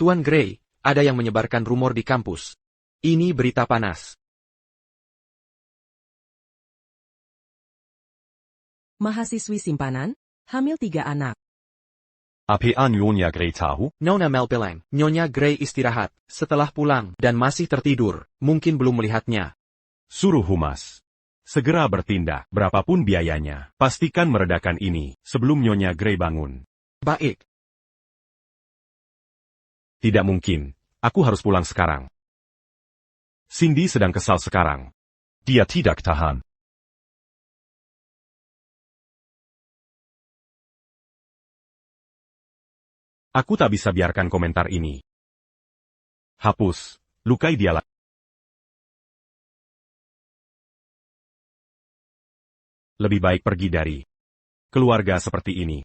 Tuan Gray, ada yang menyebarkan rumor di kampus. Ini berita panas. Mahasiswi simpanan, hamil 3 anak. Apa Nyonya Gray tahu? Nona Mel bilang, Nyonya Gray istirahat, setelah pulang, dan masih tertidur, mungkin belum melihatnya. Suruh humas segera bertindak, berapapun biayanya. Pastikan meredakan ini, sebelum Nyonya Gray bangun. Baik. Tidak mungkin, aku harus pulang sekarang. Cindy sedang kesal sekarang. Dia tidak tahan. Aku tak bisa biarkan komentar ini. Hapus, lukai dia lagi. Lebih baik pergi dari keluarga seperti ini.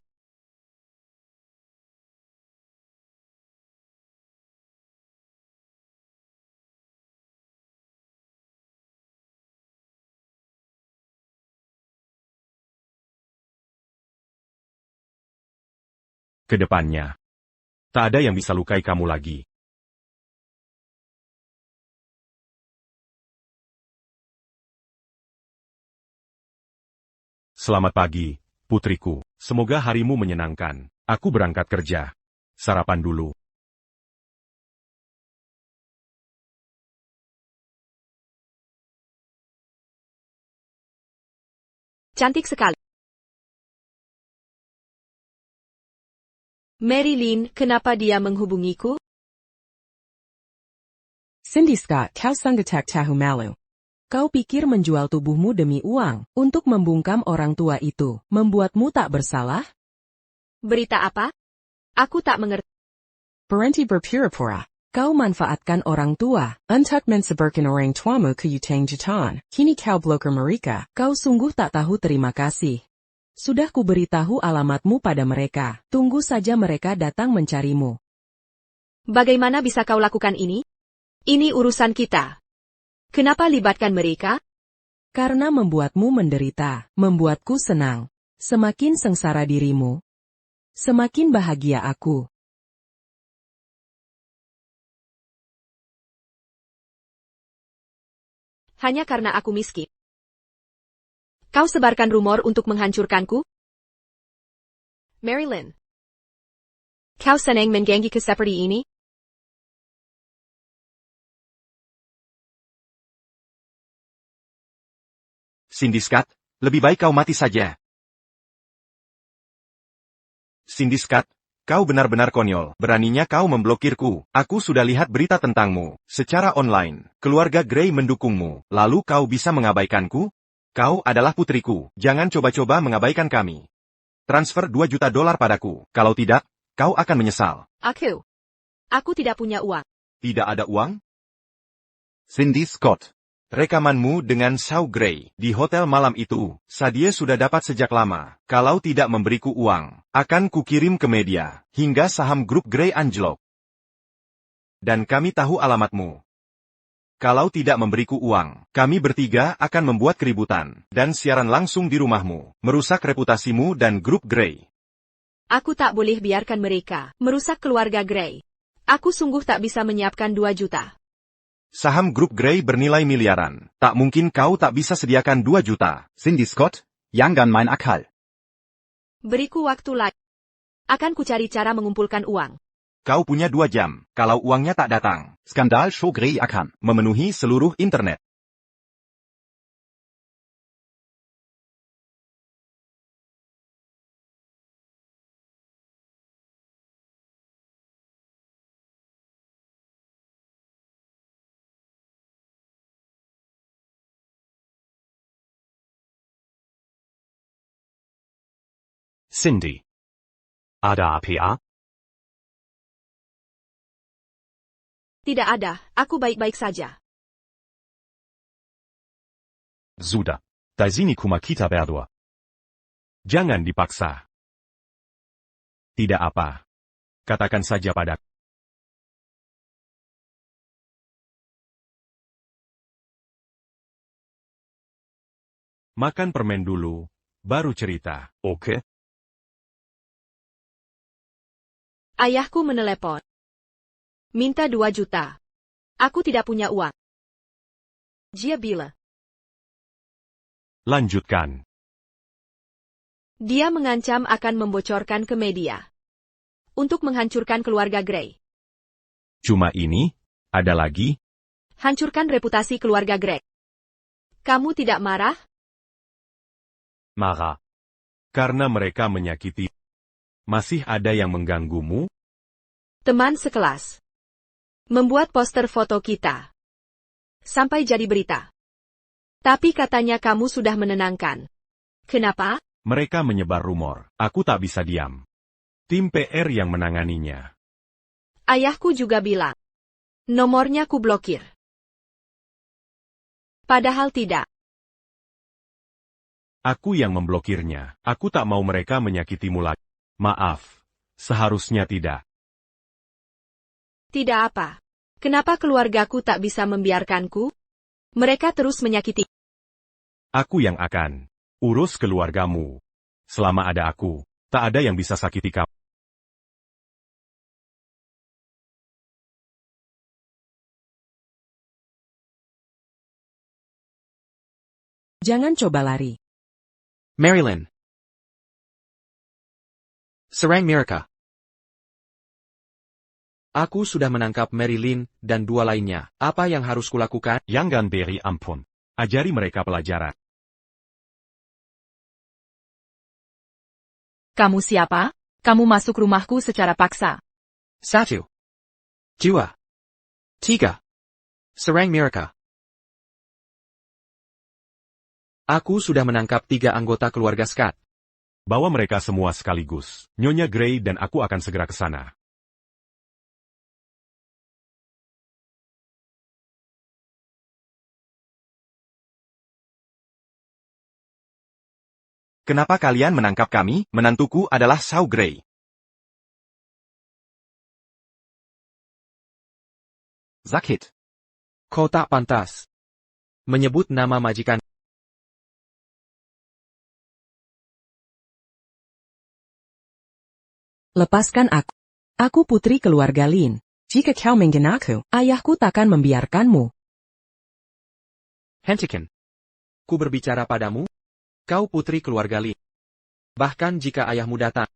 Kedepannya, tak ada yang bisa lukai kamu lagi. Selamat pagi, putriku. Semoga harimu menyenangkan. Aku berangkat kerja. Sarapan dulu. Cantik sekali. Marilyn, kenapa dia menghubungiku? Cindy Scott, kau sanggetak tahu malu. Kau pikir menjual tubuhmu demi uang, untuk membungkam orang tua itu, membuatmu tak bersalah? Berita apa? Aku tak mengerti. Berhenti berpura-pura. Kau manfaatkan orang tua, untuk mensebarkan orang tuamu ke utang jutaan. Kini kau blokir mereka, kau sungguh tak tahu terima kasih. Sudah kuberitahu alamatmu pada mereka, tunggu saja mereka datang mencarimu. Bagaimana bisa kau lakukan ini? Ini urusan kita. Kenapa libatkan mereka? Karena membuatmu menderita, membuatku senang. Semakin sengsara dirimu, semakin bahagia aku. Hanya karena aku miskin. Kau sebarkan rumor untuk menghancurkanku? Marilyn. Kau senang mengganggu seperti ini? Cindy Scott, lebih baik kau mati saja. Cindy Scott, kau benar-benar konyol. Beraninya kau memblokirku. Aku sudah lihat berita tentangmu. Secara online, keluarga Gray mendukungmu. Lalu kau bisa mengabaikanku? Kau adalah putriku. Jangan coba-coba mengabaikan kami. Transfer $2 juta padaku. Kalau tidak, kau akan menyesal. Aku tidak punya uang. Tidak ada uang? Cindy Scott. Rekamanmu dengan Shaw Gray di hotel malam itu, Sadia sudah dapat sejak lama. Kalau tidak memberiku uang, akan kukirim ke media, hingga saham grup Gray anjlok. Dan kami tahu alamatmu. Kalau tidak memberiku uang, kami bertiga akan membuat keributan, dan siaran langsung di rumahmu, merusak reputasimu dan grup Gray. Aku tak boleh biarkan mereka merusak keluarga Gray. Aku sungguh tak bisa menyiapkan 2 juta. Saham grup Gray bernilai miliaran. Tak mungkin kau tak bisa sediakan 2 juta. Cindy Scott, jangan main akal. Beriku waktu lagi. Akan kucari cara mengumpulkan uang. Kau punya 2 jam. Kalau uangnya tak datang, Skandal Show Gray akan memenuhi seluruh internet. Cindy. Ada apa? Tidak ada, aku baik-baik saja. Sudah. Da sini kuma kita berdua. Jangan dipaksa. Tidak apa. Katakan saja padaku. Makan permen dulu, baru cerita, oke? Ayahku menelepon. Minta 2 juta. Aku tidak punya uang. Dia bilang. Lanjutkan. Dia mengancam akan membocorkan ke media. Untuk menghancurkan keluarga Gray. Cuma ini? Ada lagi? Hancurkan reputasi keluarga Gray. Kamu tidak marah? Marah. Karena mereka menyakiti. Masih ada yang mengganggumu? Teman sekelas. Membuat poster foto kita. Sampai jadi berita. Tapi katanya kamu sudah menenangkan. Kenapa? Mereka menyebar rumor. Aku tak bisa diam. Tim PR yang menanganinya. Ayahku juga bilang. Nomornya ku blokir. Padahal tidak. Aku yang memblokirnya. Aku tak mau mereka menyakitimu lagi. Maaf. Seharusnya tidak. Tidak apa. Kenapa keluargaku tak bisa membiarkanku? Mereka terus menyakiti. Aku yang akan urus keluargamu. Selama ada aku, tak ada yang bisa sakiti kamu. Jangan coba lari. Marilyn. Serang mereka. Aku sudah menangkap Marilyn dan 2 lainnya. Apa yang harus kulakukan? Jangan beri ampun. Ajari mereka pelajaran. Kamu siapa? Kamu masuk rumahku secara paksa. 1, 2, 3. Serang mereka. Aku sudah menangkap 3 anggota keluarga Scott. Bawa mereka semua sekaligus. Nyonya Gray dan aku akan segera ke sana. Kenapa kalian menangkap kami? Menantuku adalah Saw Gray. Sakit. Kau tak pantas menyebut nama majikan. Lepaskan aku. Aku putri keluarga Lin. Jika kau menghina aku, ayahku takkan membiarkanmu. Hentikan. Ku berbicara padamu. Kau putri keluarga Lin. Bahkan jika ayahmu datang,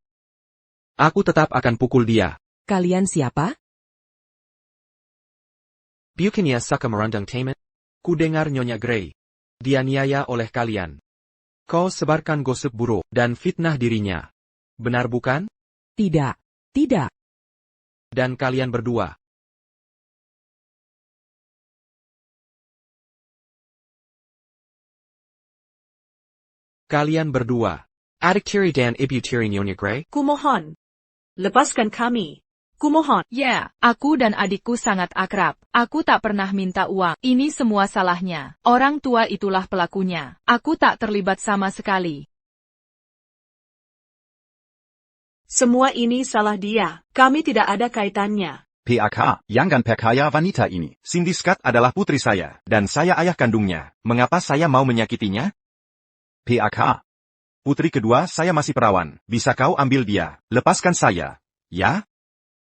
aku tetap akan pukul dia. Kalian siapa? Bukannya suka merandang teman? Ku dengar Nyonya Gray dianiaya oleh kalian. Kau sebarkan gosip buruk dan fitnah dirinya. Benar bukan? Tidak. Tidak. Dan kalian berdua. Kalian berdua. Adik tiri dan ibu tiri Nyonya Gray? Kumohon. Lepaskan kami. Kumohon. Ya, aku dan adikku sangat akrab. Aku tak pernah minta uang. Ini semua salahnya. Orang tua itulah pelakunya. Aku tak terlibat sama sekali. Semua ini salah dia. Kami tidak ada kaitannya. PAK, jangan percaya wanita ini. Cindy Scott adalah putri saya, dan saya ayah kandungnya. Mengapa saya mau menyakitinya? PAK. Putri kedua saya masih perawan. Bisa kau ambil dia? Lepaskan saya. Ya?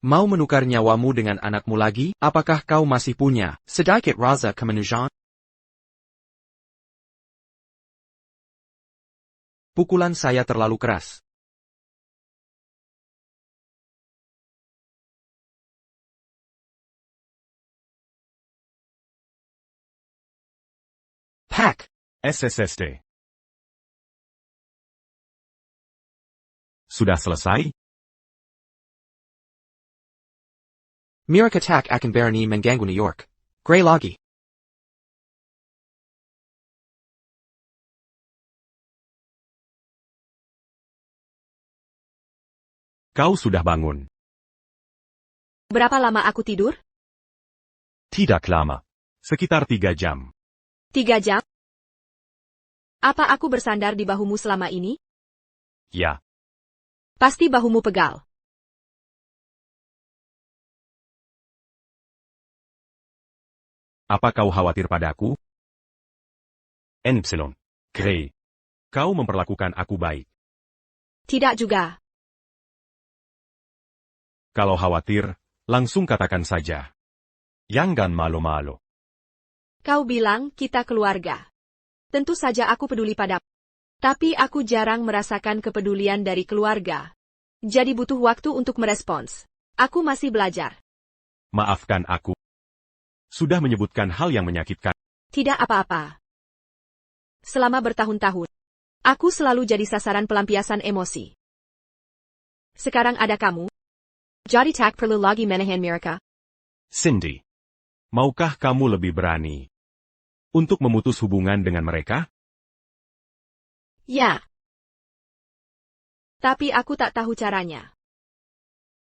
Mau menukar nyawamu dengan anakmu lagi? Apakah kau masih punya sedikit rasa kemanusiaan? Pukulan saya terlalu keras. Pack. SSSD. Sudah selesai? Mirak attack akan berani mengganggu New York. Gray lagi. Kau sudah bangun. Berapa lama aku tidur? Tidak lama. Sekitar 3 jam. 3 jam? Apa aku bersandar di bahumu selama ini? Ya. Pasti bahumu pegal. Apa kau khawatir padaku? Epsilon. Gray. Kau memperlakukan aku baik. Tidak juga. Kalau khawatir, Langsung katakan saja. Jangan malu-malu. Kau bilang kita keluarga. Tentu saja aku peduli padamu. Tapi aku jarang merasakan kepedulian dari keluarga. Jadi butuh waktu untuk merespons. Aku masih belajar. Maafkan aku. Sudah menyebutkan hal yang menyakitkan. Tidak apa-apa. Selama bertahun-tahun, aku selalu jadi sasaran pelampiasan emosi. Sekarang ada kamu. Jadi tak perlu lagi menahan mereka. Cindy, maukah kamu lebih berani untuk memutus hubungan dengan mereka? Ya. Tapi aku tak tahu caranya.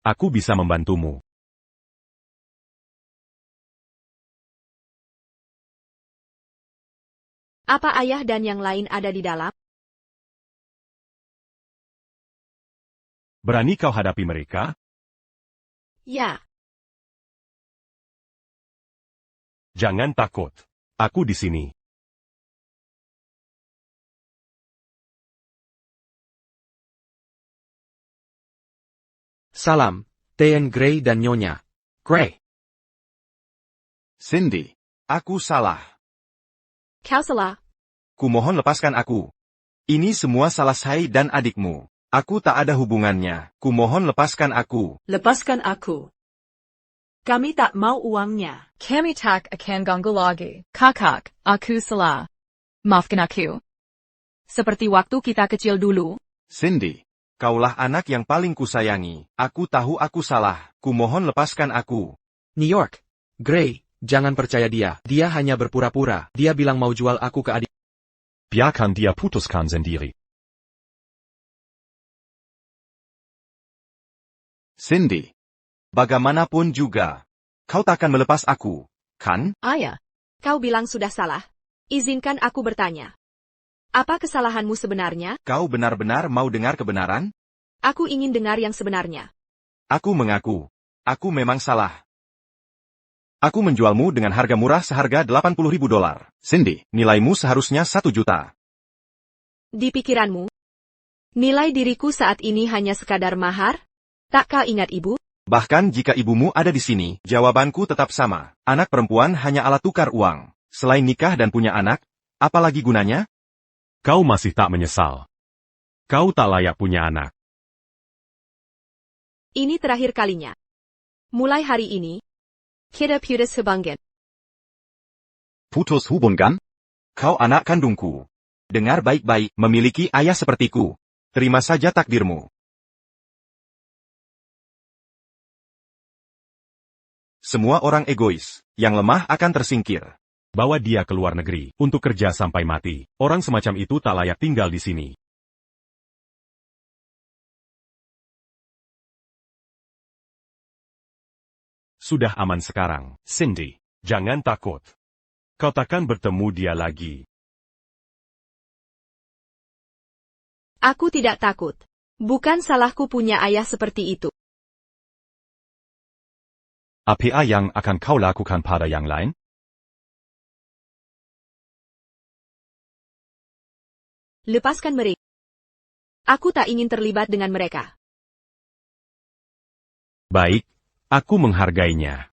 Aku bisa membantumu. Apa ayah dan yang lain ada di dalam? Berani kau hadapi mereka? Ya. Jangan takut. Aku di sini. Salam, Tian Gray dan Nyonya. Gray. Cindy, aku salah. Kau salah. Kumohon lepaskan aku. Ini semua salah saya dan adikmu. Aku tak ada hubungannya. Kumohon lepaskan aku. Lepaskan aku. Kami tak mau uangnya. Kami tak akan ganggu lagi. Kakak, aku salah. Maafkan aku. Seperti waktu kita kecil dulu. Cindy, kaulah anak yang paling kusayangi. Aku tahu aku salah. Kumohon lepaskan aku. New York. Gray, jangan percaya dia. Dia hanya berpura-pura. Dia bilang mau jual aku ke adik. Biarkan dia putuskan sendiri. Cindy, bagaimanapun juga, kau takkan melepas aku, kan? Ayah, kau bilang sudah salah. Izinkan aku bertanya. Apa kesalahanmu sebenarnya? Kau benar-benar mau dengar kebenaran? Aku ingin dengar yang sebenarnya. Aku mengaku. Aku memang salah. Aku menjualmu dengan harga murah seharga $80.000. Cindy, nilaimu seharusnya 1 juta. Di pikiranmu, nilai diriku saat ini hanya sekadar mahar? Tak kau ingat ibu? Bahkan jika ibumu ada di sini, jawabanku tetap sama. Anak perempuan hanya alat tukar uang. Selain nikah dan punya anak, apalagi gunanya? Kau masih tak menyesal. Kau tak layak punya anak. Ini terakhir kalinya. Mulai hari ini, kita putus hubungan. Putus hubungan? Kau anak kandungku. Dengar baik-baik, memiliki ayah sepertiku. Terima saja takdirmu. Semua orang egois. Yang lemah akan tersingkir. Bawa dia ke luar negeri untuk kerja sampai mati. Orang semacam itu tak layak tinggal di sini. Sudah aman sekarang, Cindy. Jangan takut. Kau takkan bertemu dia lagi. Aku tidak takut. Bukan salahku punya ayah seperti itu. Apa yang akan kau lakukan pada yang lain? Lepaskan mereka. Aku tak ingin terlibat dengan mereka. Baik, aku menghargainya.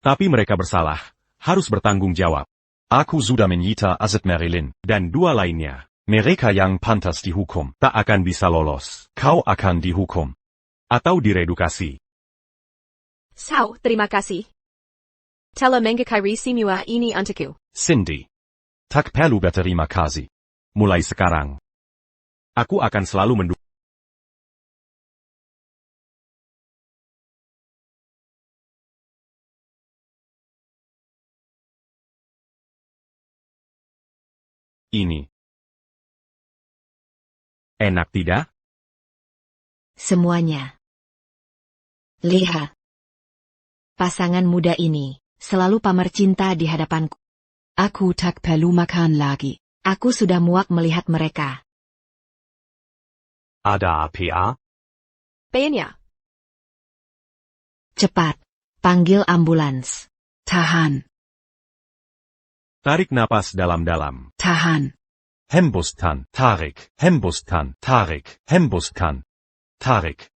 Tapi mereka bersalah, harus bertanggung jawab. Aku sudah menyita aset Marilyn, dan 2 lainnya. Mereka yang pantas dihukum, tak akan bisa lolos. Kau akan dihukum. Atau diredukasi. Sau, terima kasih. Telah mengkairi semua ini untukku. Cindy. Tak perlu berterima kasih. Mulai sekarang. Aku akan selalu mendukung. Ini. Enak tidak? Semuanya. Lihat. Pasangan muda ini selalu pamer cinta di hadapanku. Aku tak perlu makan lagi. Aku sudah muak melihat mereka. Ada apa? Pennya. Cepat, panggil ambulans. Tahan. Tarik napas dalam-dalam. Tahan. Hembuskan, tarik, hembuskan, tarik, hembuskan, tarik.